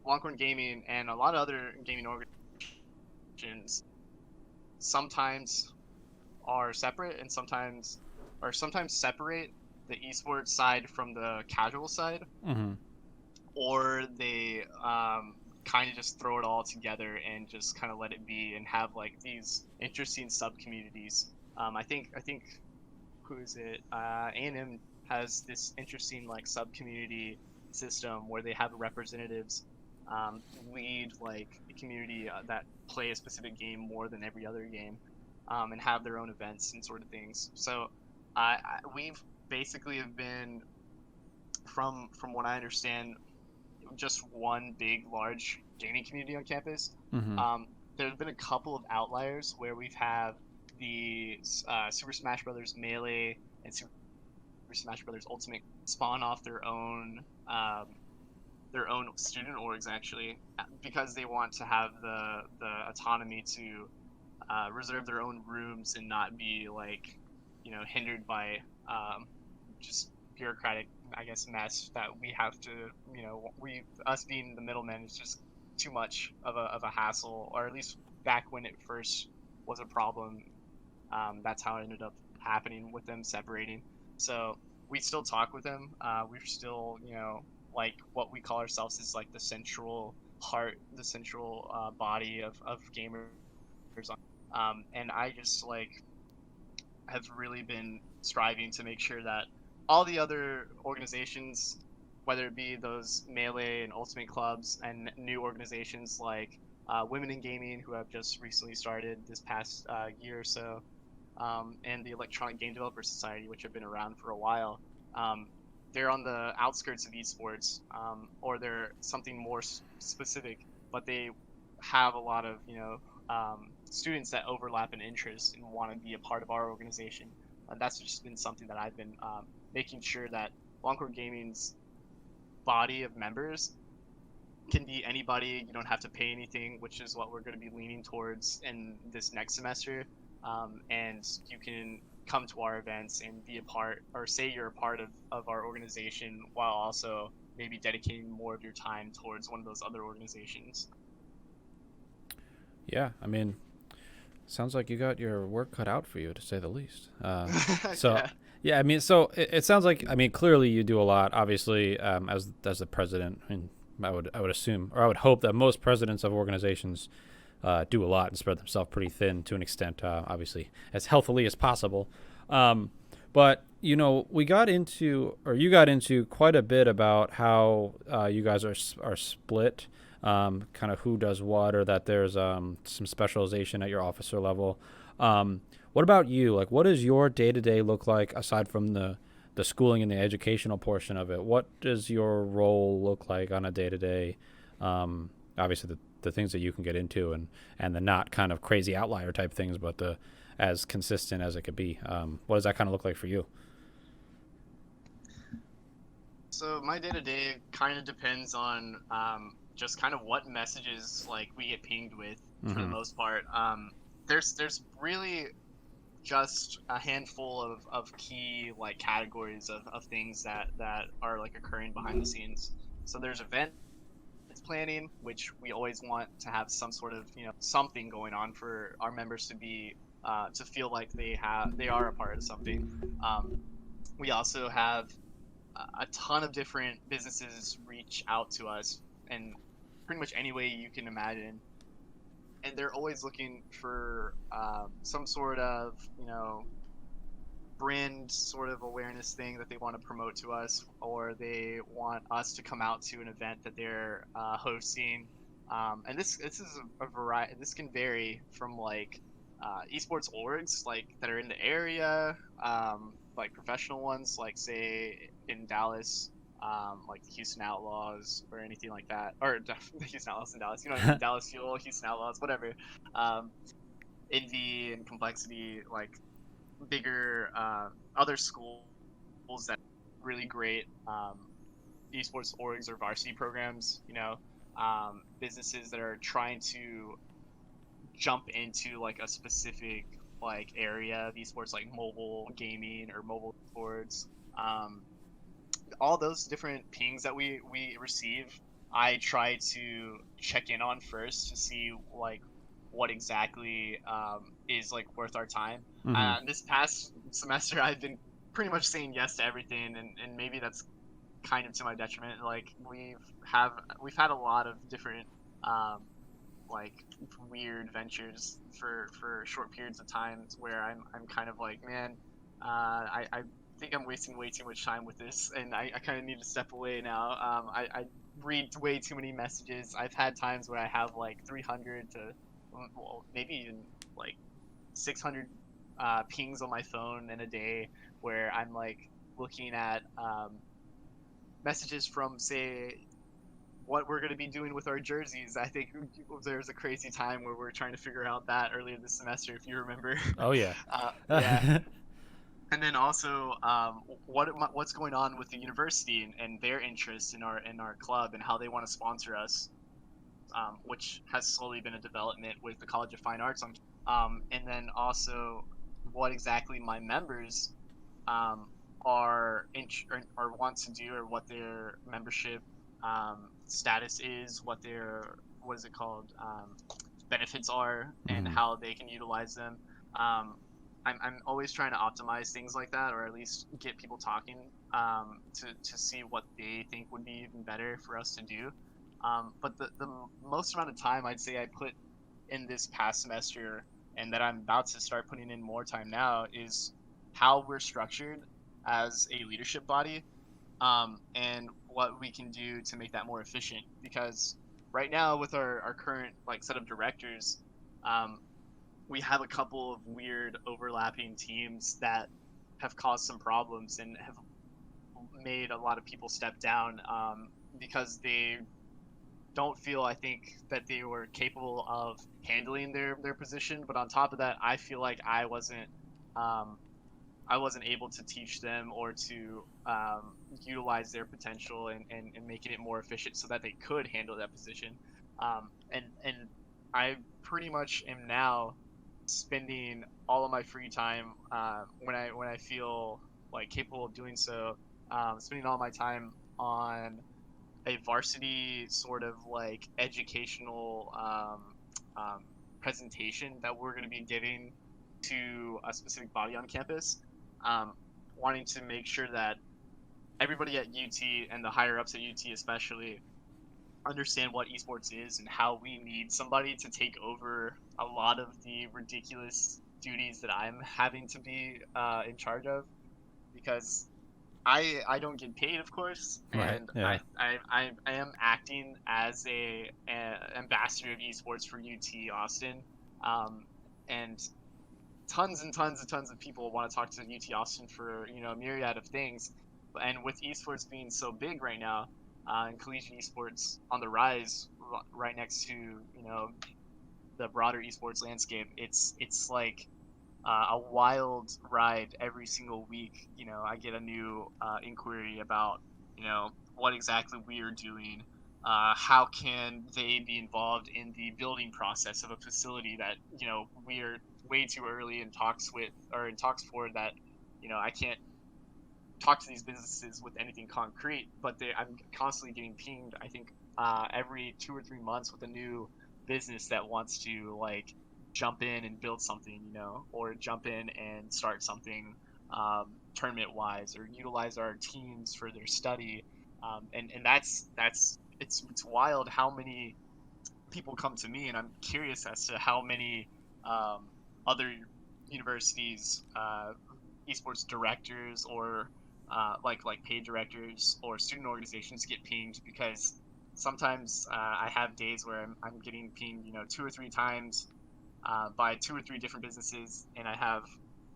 Longhorn Gaming and a lot of other gaming organizations sometimes are separate, and sometimes separate the esports side from the casual side, Mm-hmm. or they kind of just throw it all together and just kind of let it be, and have like these interesting sub communities. I think who is it? A&M has this interesting like sub community system where they have representatives lead like a community that play a specific game more than every other game, and have their own events and sort of things. So we've basically have been, from what I understand, just one big large gaming community on campus. Mm-hmm. There's been a couple of outliers where we've had the Super Smash Brothers Melee and Super Smash Brothers Ultimate spawn off their own student orgs, actually, because they want to have the autonomy to reserve their own rooms and not be like, you know, hindered by just bureaucratic, I guess, mess that we have to, you know, us being the middlemen is just too much of a hassle, or at least back when it first was a problem. That's how it ended up happening with them separating. So we still talk with them. We're still, you know, like what we call ourselves is like the central heart, the central body of gamers. And I just like have really been striving to make sure that all the other organizations, whether it be those Melee and Ultimate clubs, and new organizations like Women in Gaming, who have just recently started this past year or so, and the Electronic Game Developers Society, which have been around for a while, they're on the outskirts of esports, or they're something more specific, but they have a lot of, you know, students that overlap in interests and want to be a part of our organization. That's just been something that I've been making sure that Longhorn Gaming's body of members can be anybody. You don't have to pay anything, which is what we're going to be leaning towards in this next semester. And you can come to our events and be a part, or say you're a part of our organization, while also maybe dedicating more of your time towards one of those other organizations. Yeah, I mean, sounds like you got your work cut out for you, to say the least. So, Yeah. yeah, I mean, so it sounds like, I mean, clearly you do a lot. Obviously, as the president, I mean, I would assume, or I would hope that most presidents of organizations do a lot and spread themselves pretty thin to an extent, obviously as healthily as possible. Um, but we got into, or you got into quite a bit about how you guys are split, kind of who does what, or that there's some specialization at your officer level. What about you? Like, what does your day to day look like aside from the schooling and the educational portion of it? What does your role look like on a day to day? Obviously, the things that you can get into, and the not kind of crazy outlier type things, but the as consistent as it could be. What does that kind of look like for you? So my day to day kind of depends on just kind of what messages like we get pinged with for the Mm-hmm. most part. There's really just a handful of key like categories of things that are like occurring behind the scenes. So there's event planning, which we always want to have some sort of something going on for our members to be to feel like they are a part of something. We also have a ton of different businesses reach out to us in pretty much any way you can imagine, and they're always looking for some sort of brand sort of awareness thing that they want to promote to us, or they want us to come out to an event that they're hosting. And this is a variety. This can vary from like esports orgs like that are in the area, like professional ones, like say in Dallas, like the Houston Outlaws or anything like that, or the Houston Outlaws in Dallas. You know what I mean? Dallas Fuel, Houston Outlaws, whatever. Um, Envy and Complexity, like bigger other schools that really great esports orgs or varsity programs, businesses that are trying to jump into like a specific like area of esports, like mobile gaming or mobile sports. Um, all those different pings that we receive, I try to check in on first to see like what exactly is like worth our time. Mm-hmm. This past semester, I've been pretty much saying yes to everything, and maybe that's kind of to my detriment. Like we've had a lot of different um, like weird ventures for short periods of times where I'm kind of like, man, I think I'm wasting way too much time with this, and I kind of need to step away now. I read way too many messages. I've had times where I have like 300 to well, maybe even like 600 pings on my phone in a day, where I'm like looking at messages from say what we're going to be doing with our jerseys. I think there's a crazy time where we're trying to figure out that earlier this semester, if you remember. Oh yeah. Yeah. And then also what's going on with the university and their interest in our club and how they want to sponsor us, which has slowly been a development with the College of Fine Arts and then also what exactly my members um, or want to do, or what their membership status is, what is it called, benefits are, and Mm-hmm. how they can utilize them. I'm always trying to optimize things like that, or at least get people talking to see what they think would be even better for us to do. But the most amount of time I'd say I put in this past semester, and that I'm about to start putting in more time now, is how we're structured as a leadership body, and what we can do to make that more efficient. Because right now, with our current like set of directors, um, we have a couple of weird overlapping teams that have caused some problems and have made a lot of people step down because they don't feel, I think, that they were capable of handling their position. But on top of that, I feel like um, I wasn't able to teach them or to utilize their potential and making it more efficient so that they could handle that position. And I pretty much am now spending all of my free time when I feel like capable of doing so, spending all my time on a varsity sort of like educational presentation that we're going to be giving to a specific body on campus, wanting to make sure that everybody at UT and the higher ups at UT especially understand what esports is and how we need somebody to take over a lot of the ridiculous duties that I'm having to be in charge of, because I don't get paid, of course, Right. and Yeah. I am acting as a ambassador of esports for UT Austin, and tons and tons and tons of people want to talk to UT Austin for a myriad of things, and with esports being so big right now, and collegiate esports on the rise, right next to the broader esports landscape, it's like a wild ride every single week. I get a new inquiry about what exactly we are doing. How can they be involved in the building process of a facility that we are way too early in talks with, or in talks for, that I can't talk to these businesses with anything concrete, but I'm constantly getting pinged, I think every 2 or 3 months, with a new business that wants to like jump in and build something, or jump in and start something tournament wise, or utilize our teams for their study. And that's it's wild how many people come to me, and I'm curious as to how many other universities, esports directors, or like paid directors or student organizations get pinged, because sometimes I have days where I'm getting pinged 2 or 3 times by 2 or 3 different businesses, and I have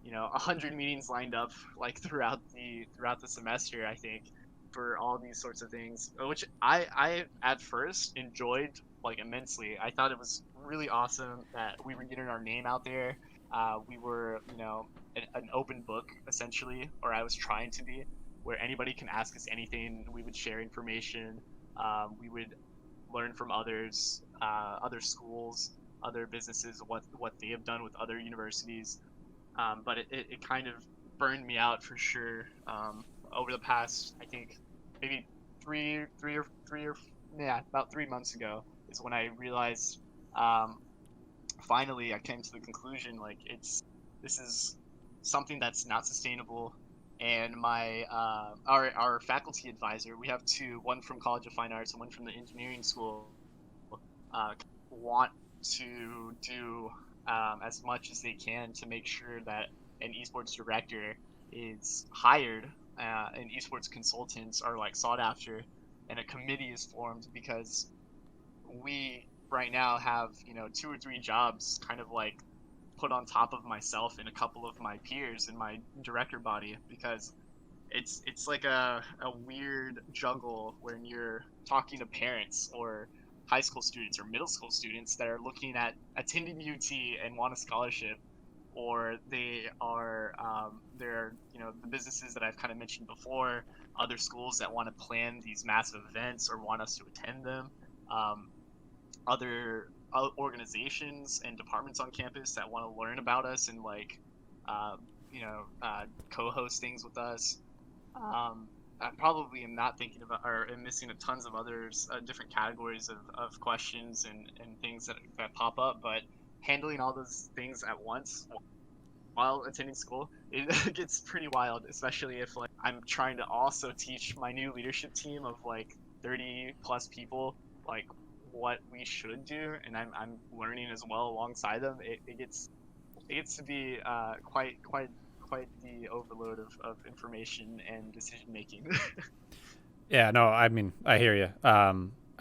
100 meetings lined up like throughout the semester, I think, for all these sorts of things, which I at first enjoyed like immensely. I thought it was really awesome that we were getting our name out there. We were an open book, essentially, or I was trying to be, where anybody can ask us anything. We would share information. We would learn from others, other schools, other businesses, what they have done with other universities. But it kind of burned me out for sure. Over the past, I think, maybe about 3 months ago is when I realized, finally I came to the conclusion, like, this is something that's not sustainable. And my our faculty advisor, we have two, one from College of Fine Arts and one from the engineering school, want to do as much as they can to make sure that an esports director is hired, and esports consultants are like sought after, and a committee is formed, because we right now have 2 or 3 jobs kind of like put on top of myself and a couple of my peers in my director body, because it's like a weird juggle when you're talking to parents or high school students or middle school students that are looking at attending UT and want a scholarship, or they're the businesses that I've kind of mentioned before, other schools that want to plan these massive events or want us to attend them, other organizations and departments on campus that want to learn about us and like co-host things with us. I probably am not thinking about, or am missing tons of others, different categories of questions and things that pop up, but handling all those things at once while attending school, it gets pretty wild, especially if like I'm trying to also teach my new leadership team of like 30 plus people like what we should do, and I'm learning as well alongside them. It gets to be quite the overload of information and decision making. Yeah. No. I mean, I hear you. I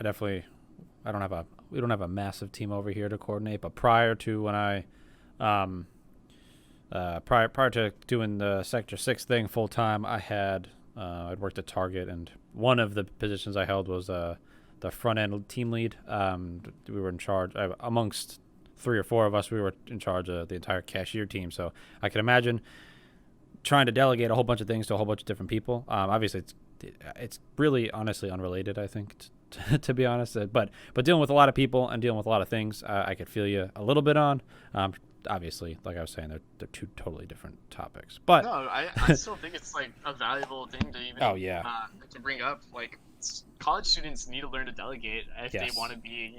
don't have we don't have a massive team over here to coordinate, but prior to when prior to doing the Sector 6 thing full time, I'd worked at Target, and one of the positions I held was the front end team lead. We were in charge, amongst 3 or 4 of us, we were in charge of the entire cashier team. So I can imagine trying to delegate a whole bunch of things to a whole bunch of different people. Obviously, it's really honestly unrelated, I think, to be honest. But dealing with a lot of people and dealing with a lot of things, I could feel you a little bit on. Obviously, like I was saying, they're 2 totally different topics. But No, I still think it's like a valuable thing to even oh yeah, to bring up, like college students need to learn to delegate if they Yes. want to be,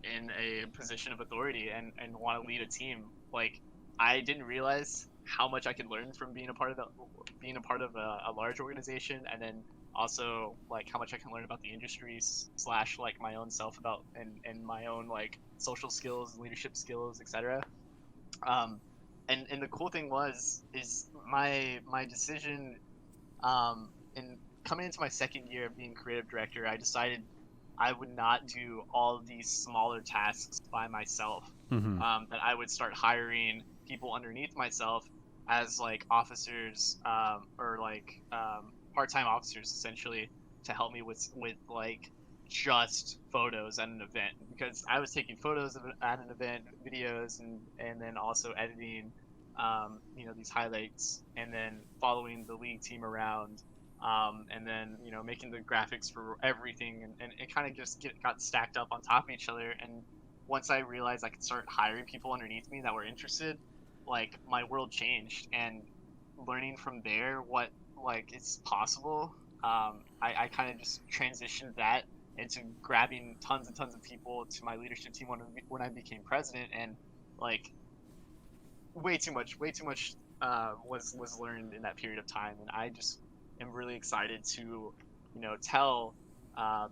in a position of authority and want to lead a team. Like, I didn't realize how much I could learn from being a part of a large organization, and then also like how much I can learn about the industries slash like my own self about and my own like social skills, leadership skills, etc. Um, and the cool thing is my decision in coming into my second year of being creative director, I decided I would not do all of these smaller tasks by myself. Mm-hmm. That I would start hiring people underneath myself as like officers, or like part-time officers essentially, to help me with like just photos at an event, because I was taking photos at an event, videos, and then also editing, these highlights, and then following the league team around, and then making the graphics for everything, and it kind of just got stacked up on top of each other. And once I realized I could start hiring people underneath me that were interested, like my world changed, and learning from there what like it's possible. I kind of just transitioned that into grabbing tons and tons of people to my leadership team when I became president, and like way too much was learned in that period of time, and I just am really excited to tell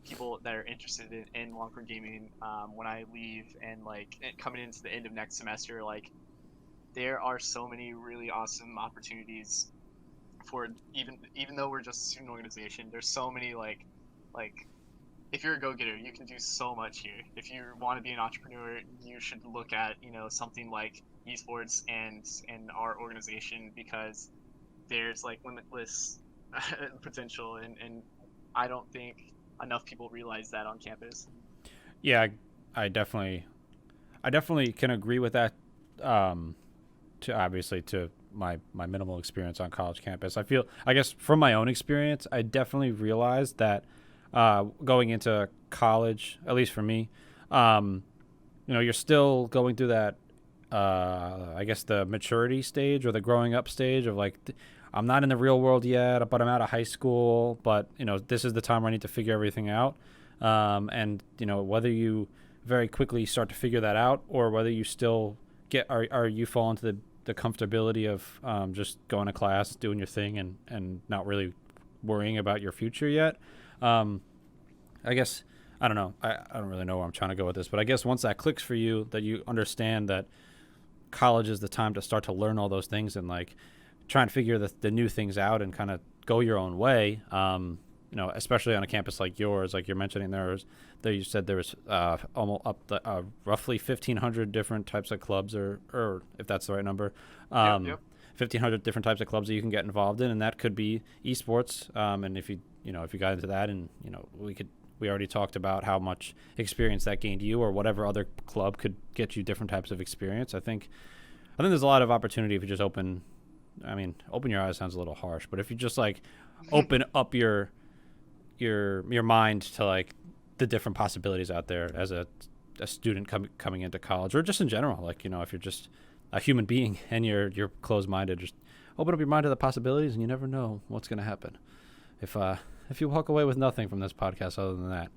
people that are interested in Longhorn Gaming, when I leave, and like coming into the end of next semester, like there are so many really awesome opportunities for even though we're just a student organization. There's so many like if you're a go-getter, you can do so much here. If you want to be an entrepreneur, you should look at something like esports and our organization, because there's like limitless potential, and I don't think enough people realize that on campus. Yeah, I definitely can agree with that. To my minimal experience on college campus, I guess from my own experience, I definitely realized that going into college, at least for me, you're still going through that. I guess the maturity stage or the growing up stage of like, I'm not in the real world yet, but I'm out of high school. But this is the time where I need to figure everything out. And whether you very quickly start to figure that out, or whether you still are you fall into the comfortability of just going to class, doing your thing, and not really worrying about your future yet. I guess I don't know. I don't really know where I'm trying to go with this, but I guess once that clicks for you, that you understand that college is the time to start to learn all those things and like try and figure the new things out and kind of go your own way. Especially on a campus like yours, like you're mentioning, you said there was almost roughly 1,500 different types of clubs, or if that's the right number. Yep. 1,500 different types of clubs that you can get involved in, and that could be esports. And if you got into that, and we already talked about how much experience that gained you, or whatever other club could get you different types of experience. I think there's a lot of opportunity if you just open your eyes sounds a little harsh, but if you just like open up your mind to like the different possibilities out there as a student coming into college, or just in general, like if you're just a human being and you're closed-minded, just open up your mind to the possibilities, and you never know what's going to happen. If you walk away with nothing from this podcast other than that,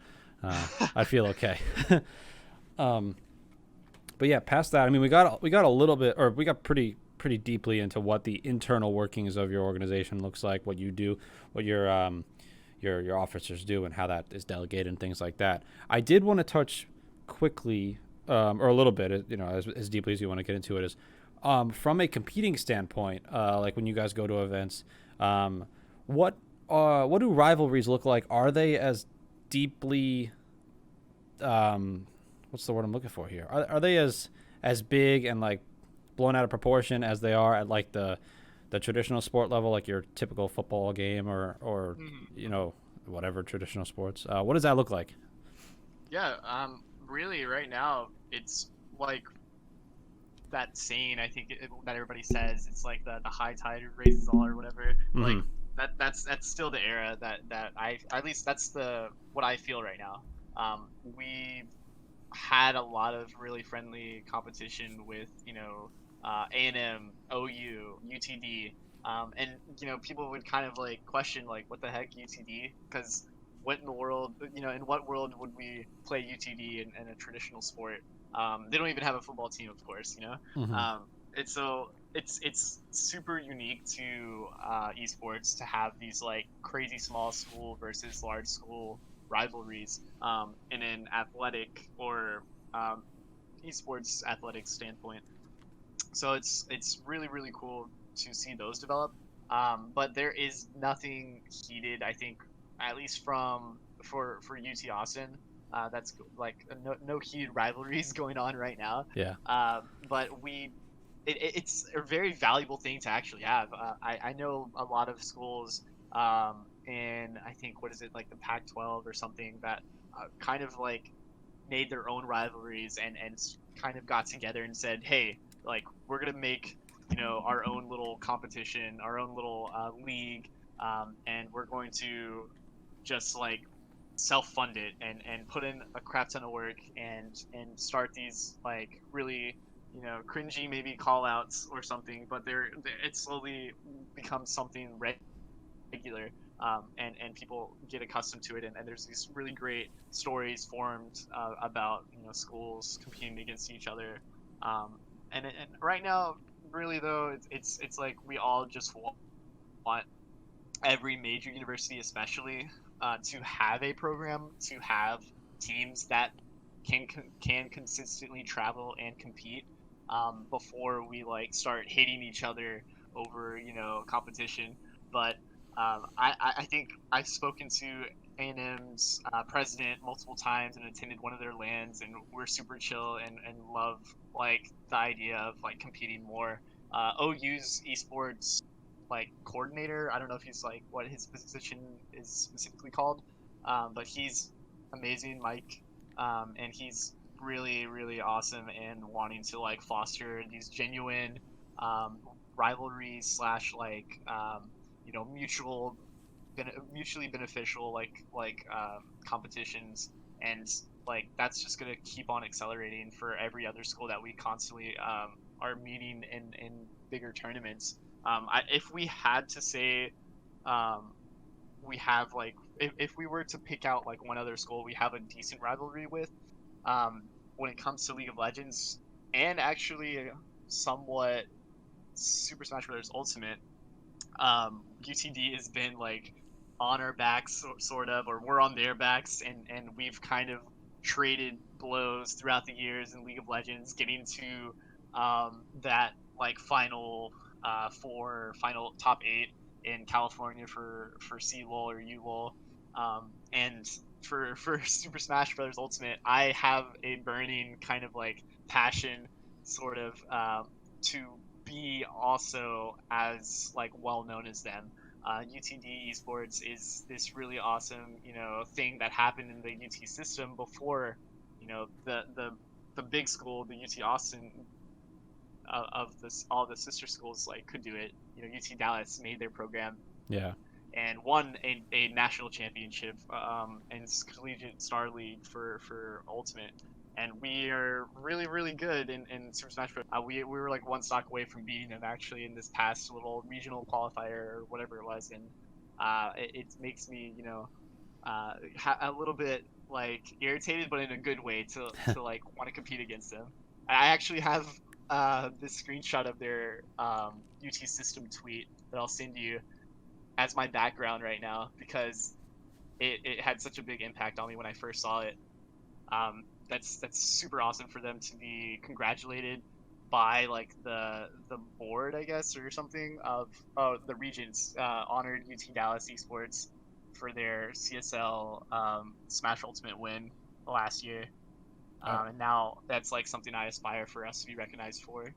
I feel okay. But yeah, past that, we got a little bit, or we got pretty deeply into what the internal workings of your organization looks like, what you do, what your officers do, and how that is delegated and things like that. I did want to touch quickly, or a little bit, as deeply as you want to get into it, is from a competing standpoint, like when you guys go to events, what do rivalries look like? Are they as deeply, what's the word I'm looking for here? Are they as big and like blown out of proportion as they are at like the traditional sport level, like your typical football game, or whatever traditional sports? What does that look like? Yeah, really, right now it's like that saying, I think that everybody says, it's like the high tide raises all, or whatever. Mm-hmm. Like that's still the era that I, at least that's what I feel right now. We've had a lot of really friendly competition with A&M, OU, UTD, and people would kind of like question like, what the heck, UTD? Because what in the world, in what world would we play UTD in a traditional sport? They don't even have a football team, of course, Hmm. and so it's super unique to esports to have these like crazy small school versus large school rivalries in an athletic or esports athletics standpoint. So it's really really cool to see those develop. But there is nothing heated, I think, at least for UT Austin. That's like no heated rivalries going on right now. Yeah. But it's a very valuable thing to actually have. I know a lot of schools in, I think, what is it, like the Pac-12 or something, that kind of like made their own rivalries and kind of got together and said, hey, like we're gonna make our own little competition, our own little league, and we're going to just like self-fund it and put in a crap ton of work and start these like really cringy maybe call outs or something, but it slowly becomes something regular, and people get accustomed to it, and there's these really great stories formed about schools competing against each other, and right now really though it's like we all just want every major university especially to have a program, to have teams that can consistently travel and compete, before we like start hating each other over competition. But I think I've spoken to A&M's president multiple times and attended one of their lands, and we're super chill and love like the idea of like competing more. OU's esports like coordinator, I don't know if he's like what his position is specifically called, but he's amazing, Mike, and he's really really awesome and wanting to like foster these genuine um, rivalries slash like mutual mutually beneficial competitions, and like that's just gonna keep on accelerating for every other school that we constantly are meeting in bigger tournaments. If we had to say, um, we have like if we were to pick out like one other school we have a decent rivalry with, um, when it comes to League of Legends, and actually somewhat Super Smash Bros. Ultimate, UTD has been like on our backs, sort of, or we're on their backs, and we've kind of traded blows throughout the years in League of Legends, getting to that like final four, final top eight in California for CLOL or ULOL, and for Super Smash Bros. Ultimate, I have a burning kind of like passion, sort of, to be also as like well known as them. UTD Esports is this really awesome, thing that happened in the UT system before, the big school, the UT Austin, of this all the sister schools like could do it. UT Dallas made their program Yeah. and won a national championship, in Collegiate Star League for Ultimate. And we are really, really good in Super Smash Bros. We were like one stock away from beating them actually in this past little regional qualifier or whatever it was, and it makes me, a little bit like irritated, but in a good way, to like want to compete against them. I actually have this screenshot of their UT system tweet that I'll send you as my background right now, because it had such a big impact on me when I first saw it. That's super awesome for them to be congratulated by like the board, I guess, or something, of the Regents honored UT Dallas Esports for their CSL Smash Ultimate win last year. And now that's like something I aspire for us to be recognized for.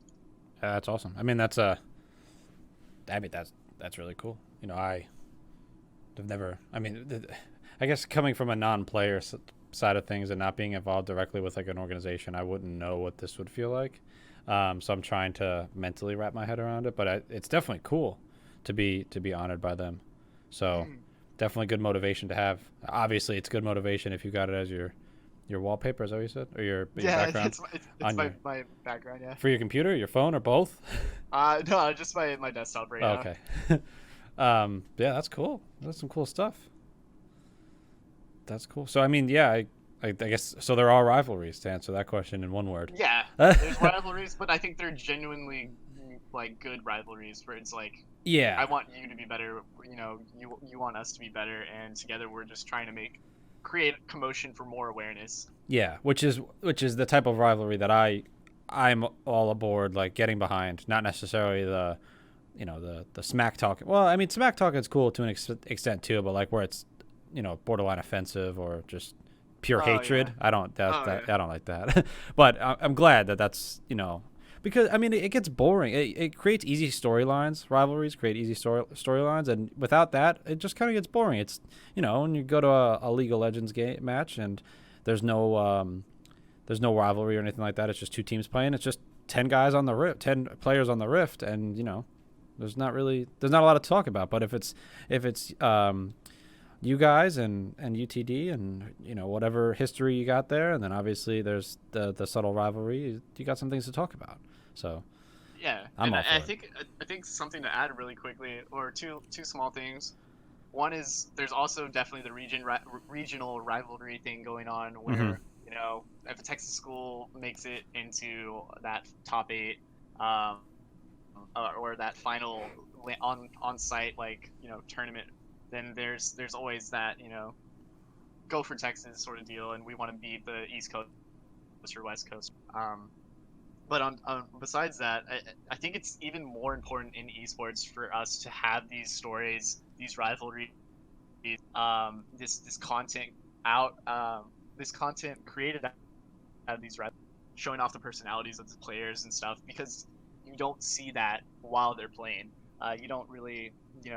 That's awesome. That's really cool. I have never. I guess coming from a non-player side of things and not being involved directly with like an organization, I wouldn't know what this would feel like. So I'm trying to mentally wrap my head around it, but it's definitely cool to be honored by them. So definitely good motivation to have. Obviously, it's good motivation if you got it as your wallpaper, is that what you said, or your background? It's my background, yeah. For your computer, your phone, or both? No, just my desktop right now. Okay. Yeah, that's cool. That's some cool stuff. That's cool. So I mean, yeah, I guess so. There are rivalries to answer that question in one word. Yeah, there's rivalries, but I think they're genuinely like good rivalries where it's like I Yeah, want you to be better, you want us to be better, and together we're just trying to create commotion for more awareness. yeah, which is the type of rivalry that I'm all aboard, like getting behind. Not necessarily the smack talk. Well, I mean, smack talk is cool to an extent too, but like where it's borderline offensive or just pure Oh yeah. hatred. I don't Oh yeah. I don't like that. But I'm glad that that's because I mean it gets boring. It creates easy storylines. Rivalries create easy storylines, and without that, it just kind of gets boring. It's when you go to a League of Legends game match and there's no rivalry or anything like that. It's just two teams playing. It's just 10 players on the Rift, and there's not a lot to talk about. But if it's you guys and UTD and whatever history you got there, and then obviously there's the subtle rivalry. You got some things to talk about. So Yeah, I'm and all for I it. think something to add really quickly, or two small things. One is there's also definitely the regional rivalry thing going on Mm-hmm. where if a Texas school makes it into that top 8, um, or that final on site tournament, then there's always that go for Texas sort of deal, and we want to beat the East Coast or West Coast. But besides that, I think it's even more important in esports for us to have these stories, these rivalries, this content out, this content created out of these rivalries, showing off the personalities of the players and stuff, because you don't see that while they're playing. You don't really, you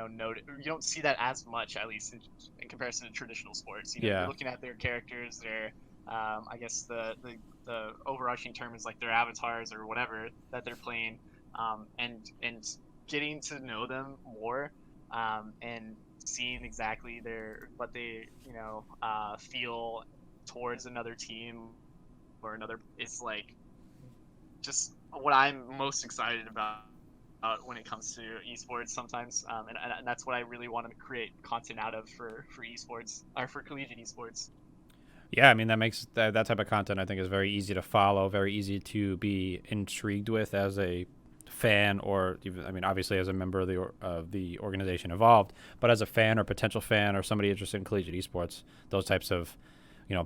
don't see that as much, at least in comparison to traditional sports. You're Yeah. looking at their characters, their, I guess the overarching term is like their avatars or whatever that they're playing, and getting to know them more, and seeing exactly what they feel towards another team or another is like just what I'm most excited about when it comes to esports sometimes, and that's what I really want to create content out of for esports or for collegiate esports. Yeah, I mean that makes that type of content I think is very easy to follow, very easy to be intrigued with as a fan, or even, I mean obviously as a member of the organization involved, but as a fan or potential fan or somebody interested in collegiate esports, those types of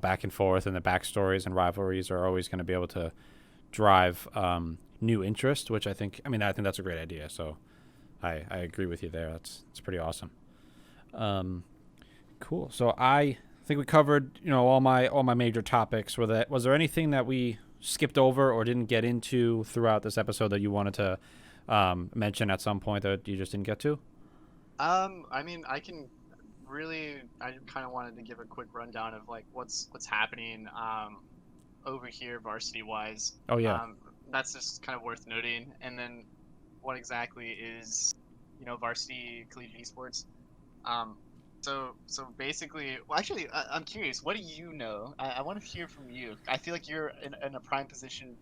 back and forth and the backstories and rivalries are always going to be able to drive new interest, which I think that's a great idea. So I agree with you there. It's pretty awesome. Um, cool. So I think we covered all my major topics. Was there anything that we skipped over or didn't get into throughout this episode that you wanted to mention at some point that you just didn't get to? I mean, I kind of wanted to give a quick rundown of like what's happening over here varsity wise. Oh yeah. That's just kind of worth noting. And then what exactly is varsity collegiate esports? Um, so basically, well, actually, I'm curious. What do you know? I want to hear from you. I feel like you're in a prime position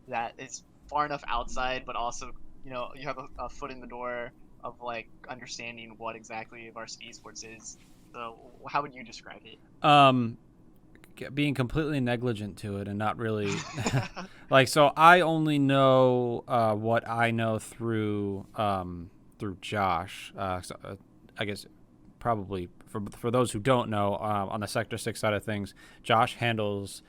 that is far enough outside, but also you have a foot in the door of like understanding what exactly varsity esports is. So how would you describe it? Um, being completely negligent to it and not really like, so I only know what I know through Josh. I guess probably for those who don't know, on the Sector 6 side of things, Josh handles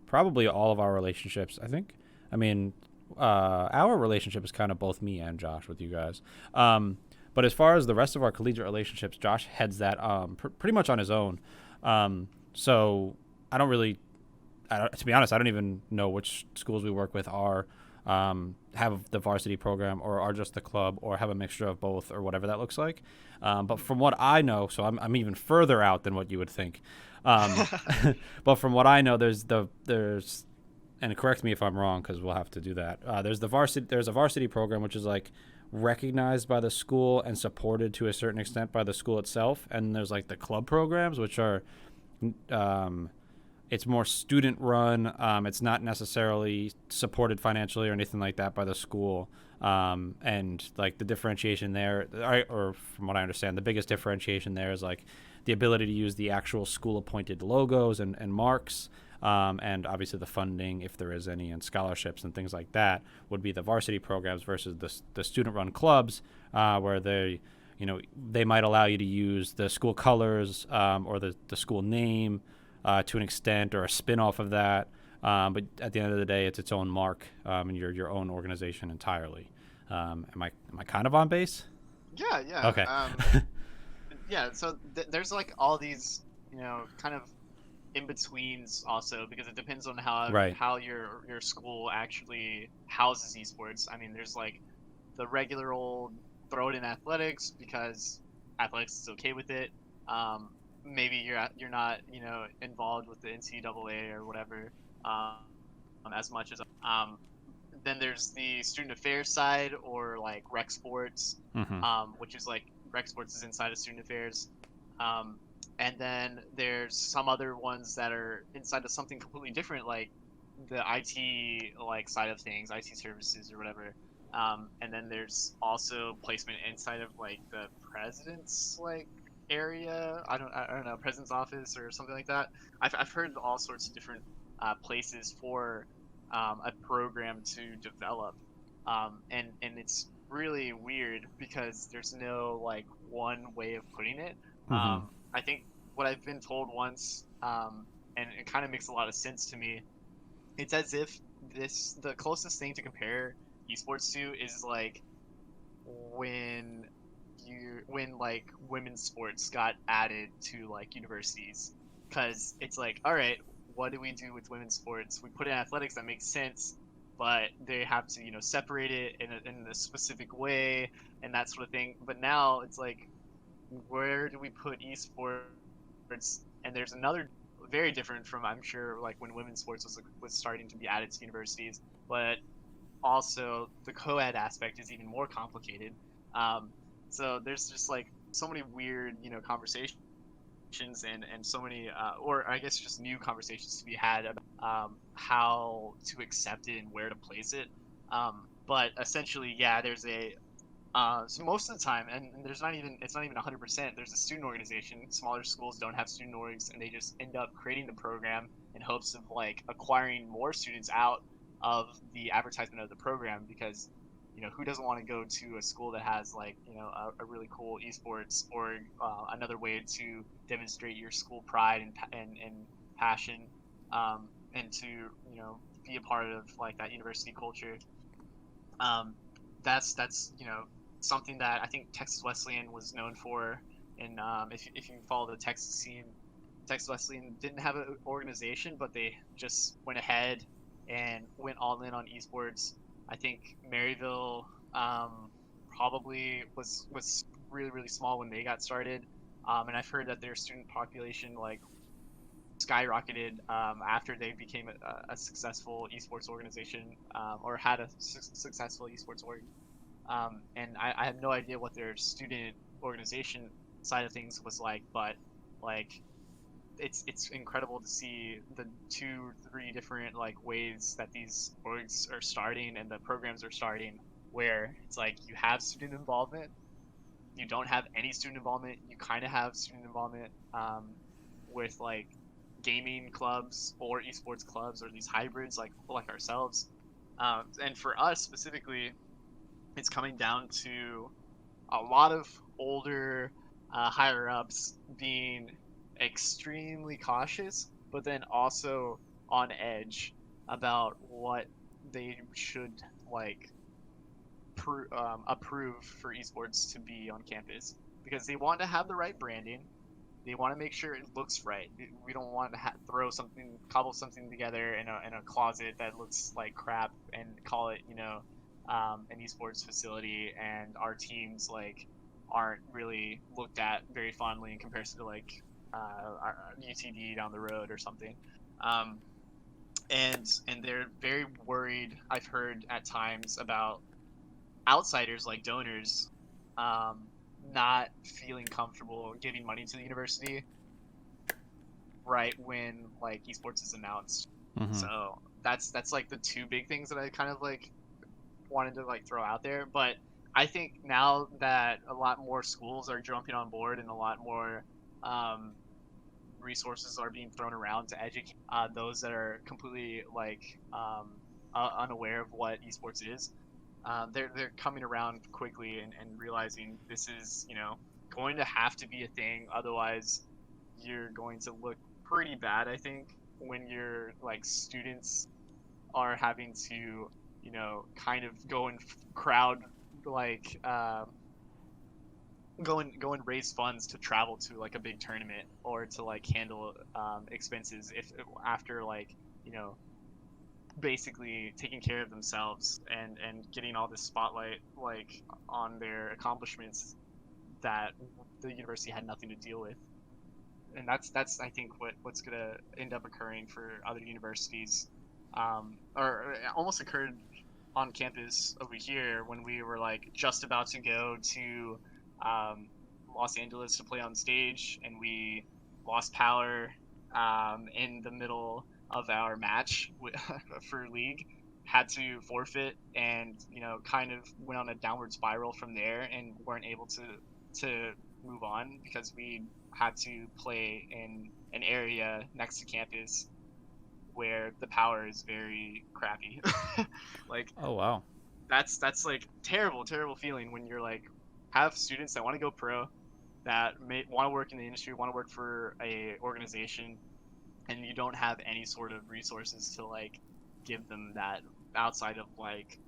probably all of our relationships, I think. I mean, our relationship is kind of both me and Josh with you guys. But as far as the rest of our collegiate relationships, Josh heads that pretty much on his own. So I don't really, to be honest, I don't even know which schools we work with have the varsity program or are just the club or have a mixture of both or whatever that looks like. But from what I know, so I'm even further out than what you would think. But from what I know, there's and correct me if I'm wrong because we'll have to do that. There's a varsity program which is like recognized by the school and supported to a certain extent by the school itself, and there's like the club programs which are it's more student run. It's not necessarily supported financially or anything like that by the school. And like the differentiation there, or from what I understand, the biggest differentiation there is like the ability to use the actual school appointed logos and marks. And obviously the funding, if there is any, and scholarships and things like that would be the varsity programs versus the student run clubs, where they might allow you to use the school colors, or the school name, to an extent, or a spin-off of that. But at the end of the day, it's its own mark, and your own organization entirely. Am I kind of on base? Yeah, yeah. Okay. Yeah, so there's like all these, kind of in betweens also, because it depends on Right. how your school actually houses esports. I mean, there's like the regular old throw it in athletics because athletics is okay with it. Maybe you're not involved with the NCAA or whatever, as much as then there's the student affairs side, or like rec sports, Mm-hmm. which is like rec sports is inside of student affairs. And then there's some other ones that are inside of something completely different, like the IT like side of things, IT services or whatever. And then there's also placement inside of like the president's like area. I don't know, president's office or something like that. I've heard all sorts of different places for a program to develop, and it's really weird because there's no like one way of putting it. Mm-hmm. I think what I've been told once, and it kind of makes a lot of sense to me. It's as if the closest thing to compare esports to is like when when like women's sports got added to like universities, because it's like, all right, what do we do with women's sports? We put in athletics, that makes sense, but they have to separate it in a specific way and that sort of thing. But now it's like, where do we put esports? And there's another very different from, I'm sure, like when women's sports was starting to be added to universities, but also the co-ed aspect is even more complicated. So there's just like so many weird conversations, and so many or I guess just new conversations to be had about how to accept it and where to place it. But essentially, yeah, there's a so most of the time, and it's not even 100%. There's a student organization. Smaller schools don't have student orgs, and they just end up creating the program in hopes of like acquiring more students out of the advertisement of the program, because who doesn't want to go to a school that has like a really cool esports org, another way to demonstrate your school pride and passion, and to be a part of like that university culture. That's something that I think Texas Wesleyan was known for. And if you follow the Texas scene, Texas Wesleyan didn't have an organization, but they just went ahead and went all in on esports. I think Maryville probably was really really small when they got started, and I've heard that their student population like skyrocketed after they became a successful esports organization, or had a successful esports org. And I have no idea what their student organization side of things was like, but like it's incredible to see the 2-3 different like ways that these orgs are starting and the programs are starting, where it's like you have student involvement, you don't have any student involvement, you kind of have student involvement, with like gaming clubs or esports clubs or these hybrids like ourselves. And for us specifically, it's coming down to a lot of older higher ups being extremely cautious, but then also on edge about what they should like approve for esports to be on campus, because they want to have the right branding. They want to make sure it looks right. We don't want to cobble something together in a closet that looks like crap and call it an esports facility, and our teams like aren't really looked at very fondly in comparison to like our UTD down the road or something. And they're very worried, I've heard at times, about outsiders like donors not feeling comfortable giving money to the university, right when like esports is announced. So that's like the two big things that I kind of like wanted to like throw out there. But I think now that a lot more schools are jumping on board and a lot more resources are being thrown around to educate those that are completely like unaware of what esports is, they're coming around quickly and realizing this is, you know, going to have to be a thing. Otherwise, you're going to look pretty bad, I think, when your like students are having to, you know, kind of go and crowd like go and raise funds to travel to like a big tournament or to like handle expenses if after like, you know, basically taking care of themselves and getting all this spotlight like on their accomplishments that the university had nothing to deal with. And that's I think what's gonna end up occurring for other universities, or almost occurred on campus over here when we were like just about to go to Los Angeles to play on stage, and we lost power in the middle of our match for league, had to forfeit, and you know, kind of went on a downward spiral from there, and weren't able to move on because we had to play in an area next to campus where the power is very crappy. Like, Oh wow. that's like terrible feeling when you're like have students that want to go pro, that may want to work in the industry, want to work for a organization, and you don't have any sort of resources to like give them that outside of like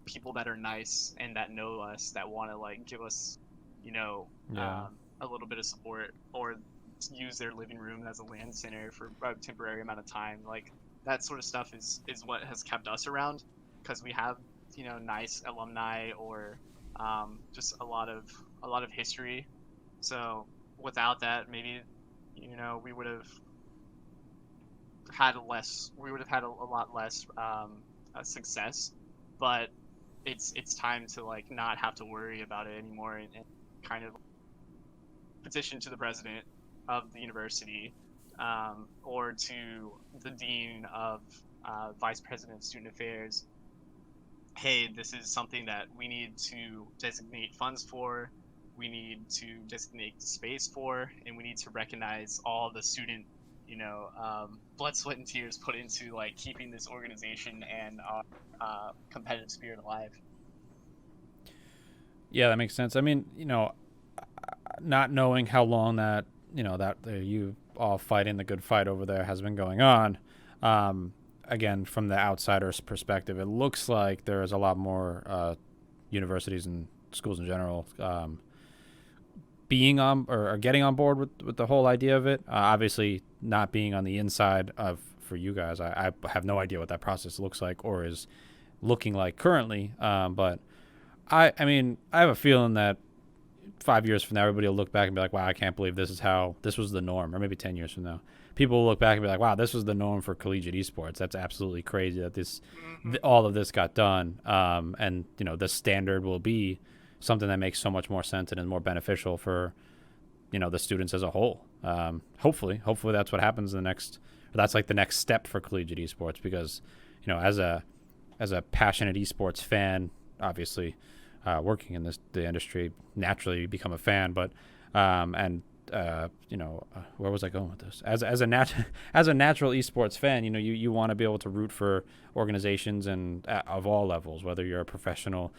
people that are nice and that know us, that want to like give us, you know, Yeah. a little bit of support, or use their living room as a LAN center for a temporary amount of time. Like that sort of stuff is what has kept us around, because we have, you know, nice alumni, or just a lot of history. So without that, maybe, you know, we would have had a lot less success. But it's time to like not have to worry about it anymore, and kind of petition to the president of the university, or to the dean of vice president of student affairs. Hey, this is something that we need to designate funds for, we need to designate space for, and we need to recognize all the student, you know, blood, sweat, and tears put into like keeping this organization and our competitive spirit alive. Yeah, that makes sense. I mean, you know, not knowing how long that, you know, that you all fighting the good fight over there has been going on. Again, from the outsider's perspective, it looks like there is a lot more universities and schools in general being on or getting on board with the whole idea of it. Obviously, not being on the inside of for you guys, I have no idea what that process looks like or is looking like currently. But I mean, I have a feeling that 5 years from now, everybody will look back and be like, wow, I can't believe this was the norm. Or maybe 10 years from now, people will look back and be like, wow, this was the norm for collegiate esports. That's absolutely crazy that all of this got done. And, you know, the standard will be something that makes so much more sense and is more beneficial for, you know, the students as a whole. Hopefully that's what happens in the next, or that's like the next step for collegiate esports, because, you know, as a passionate esports fan, obviously, working in the industry, naturally you become a fan. But you know, where was I going with this? As a natural esports fan, you know, you want to be able to root for organizations and of all levels, whether you're a professional,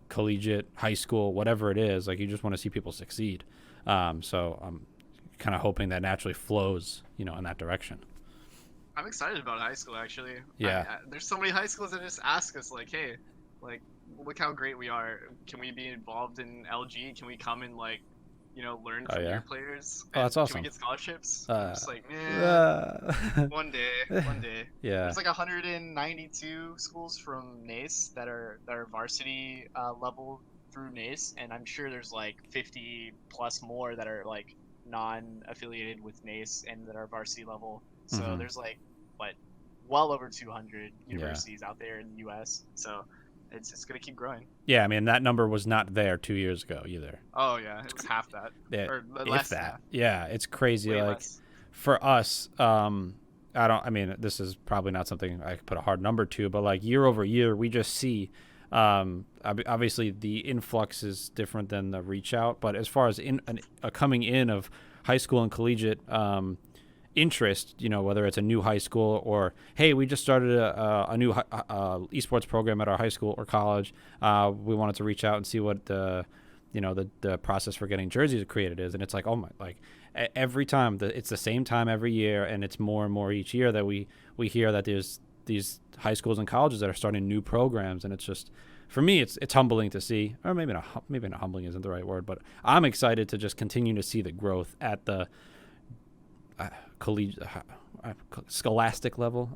collegiate, high school, whatever it is. Like, you just want to see people succeed. So I'm kind of hoping that naturally flows, you know, in that direction. I'm excited about high school, actually. Yeah. There's so many high schools that just ask us like, hey, like, look how great we are. Can we be involved in LG? Can we come and like, you know, learn from your players? Oh, that's awesome. Can we get scholarships? I'm just like, man, one day. Yeah. There's like 192 schools from NACE that are varsity level through NACE, and I'm sure there's like 50 plus more that are like non-affiliated with NACE and that are varsity level. So there's like, what, well over 200 universities out there in the U.S. So it's gonna keep growing. Yeah, I mean that number was not there 2 years ago either. Oh yeah, it was half that, Yeah, or if less than that. half, Yeah, it's crazy. way Like less. for us, I mean, this is probably not something I could put a hard number to, but like year over year, we just see, obviously the influx is different than the reach out, but as far as a coming in of high school and collegiate, interest, whether it's a new high school or, hey, we just started a new esports program at our high school or college. We wanted to reach out and see what the process for getting jerseys created is. And it's like, oh my, like every time it's the same time every year. And it's more and more each year that we hear that there's these high schools and colleges that are starting new programs. And it's just, for me, it's humbling to see, or maybe not humbling isn't the right word, but I'm excited to just continue to see the growth at the collegiate, scholastic level.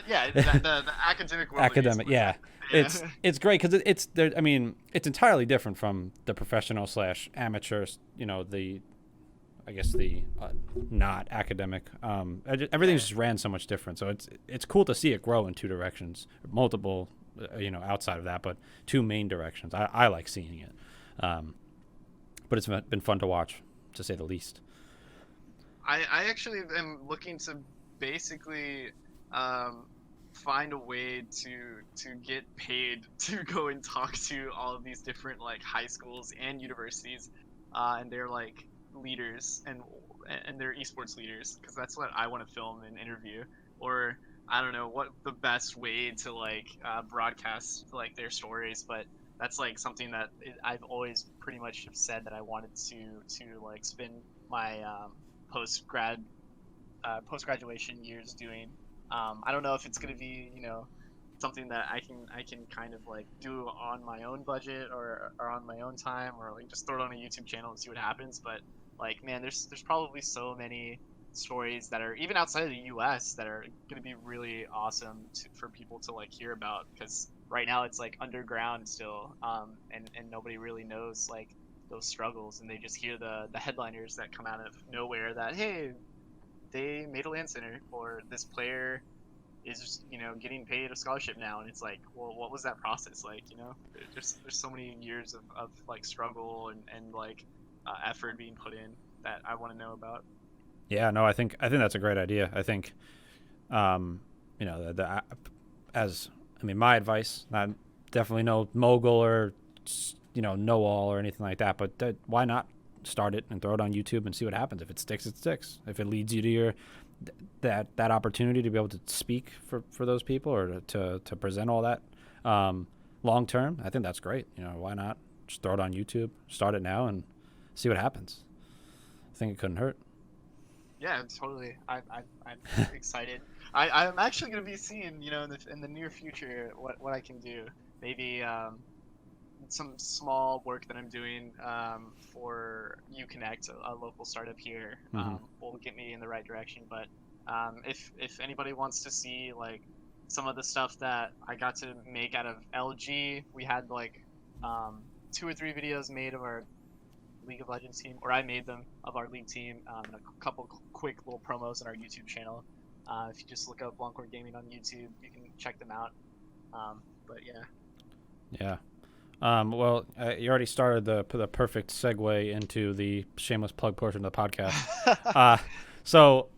Yeah, the academic world. Academic, yeah. It's great because it's there. I mean, it's entirely different from the professional / amateur. I guess the not academic. Everything's just ran so much different. So it's cool to see it grow in two directions, multiple. Outside of that, but two main directions. I like seeing it, but it's been fun to watch, to say the least. I actually am looking to basically find a way to get paid to go and talk to all of these different like high schools and universities, and their like leaders and their esports leaders, because that's what I want to film and interview. Or I don't know what the best way to like broadcast like their stories, but that's like something that I've always pretty much said that I wanted to like spend my post graduation years doing. I don't know if it's gonna be something that I can kind of like do on my own budget or on my own time, or like just throw it on a YouTube channel and see what happens. But like, man, there's probably so many stories that are even outside of the US that are gonna be really awesome for people to like hear about, because right now it's like underground still, and nobody really knows like those struggles, and they just hear the headliners that come out of nowhere that, hey, they made a LAN center, or this player is getting paid a scholarship now, and it's like, well, what was that process like? There's so many years of like struggle and like effort being put in that I want to know about. Yeah, no, I think that's a great idea. I think, my advice, not definitely no mogul or know all or anything like that, but why not start it and throw it on YouTube and see what happens? If it sticks, it sticks. If it leads you to your that opportunity to be able to speak for those people, or to present all that long term, I think that's great. Why not just throw it on YouTube, start it now, and see what happens? I think it couldn't hurt. Yeah, totally. I'm excited. I'm actually gonna be seeing, in the near future what I can do. Maybe some small work that I'm doing for UConnect, a local startup here, will get me in the right direction. But if anybody wants to see like some of the stuff that I got to make out of LG, we had like 2 or 3 videos made of our League of Legends team, or I made them, of our league team, and a couple quick little promos on our YouTube channel. If you just look up Longhorn Gaming on YouTube, you can check them out. But yeah. Well, you already started the perfect segue into the shameless plug portion of the podcast. So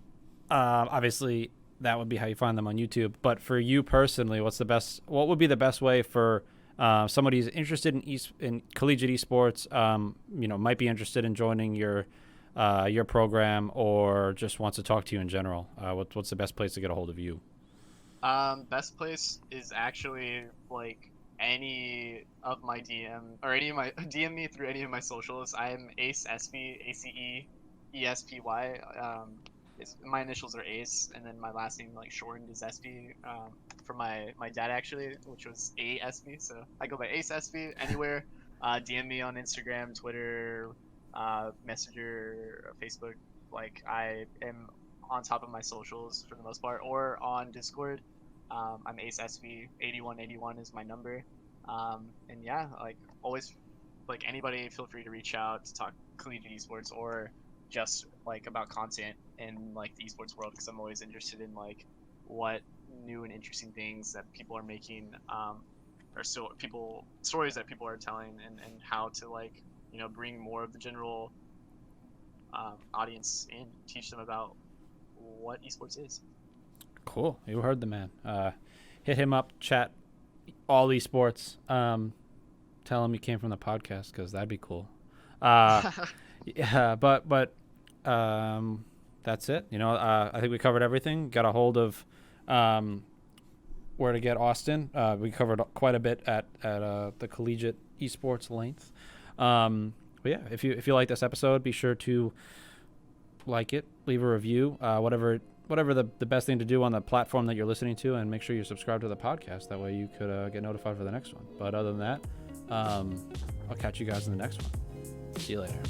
obviously that would be how you find them on YouTube. But for you personally, what would be the best way for somebody who's interested in collegiate esports, might be interested in joining your program, or just wants to talk to you in general? What's the best place to get a hold of you? Best place is actually like any of my DM, or any of my DM me through any of my socials. I'm Ace Espy, ACEESPY. My initials are Ace, and then my last name like shortened is Espy, for my dad actually, which was A Espy. So I go by Ace Espy anywhere. DM me on Instagram, Twitter, Messenger, Facebook. Like, I am on top of my socials for the most part, or on Discord. I'm Ace Espy, 8181 is my number. And yeah, like always, like anybody, feel free to reach out to talk collegiate esports, or just like about content in like the esports world, because I'm always interested in like what new and interesting things that people are making, or still people stories that people are telling, and how to like bring more of the general audience in, teach them about what esports is. Cool. You heard the man. Hit him up, chat all esports. Tell him you came from the podcast, because that'd be cool. Yeah, but that's it. I think we covered everything. Got a hold of where to get Austin. We covered quite a bit at the Collegiate Esports length. But yeah, if you like this episode, be sure to like it, leave a review, whatever the best thing to do on the platform that you're listening to, and make sure you subscribe to the podcast. That way you could get notified for the next one. But other than that, I'll catch you guys in the next one. See you later.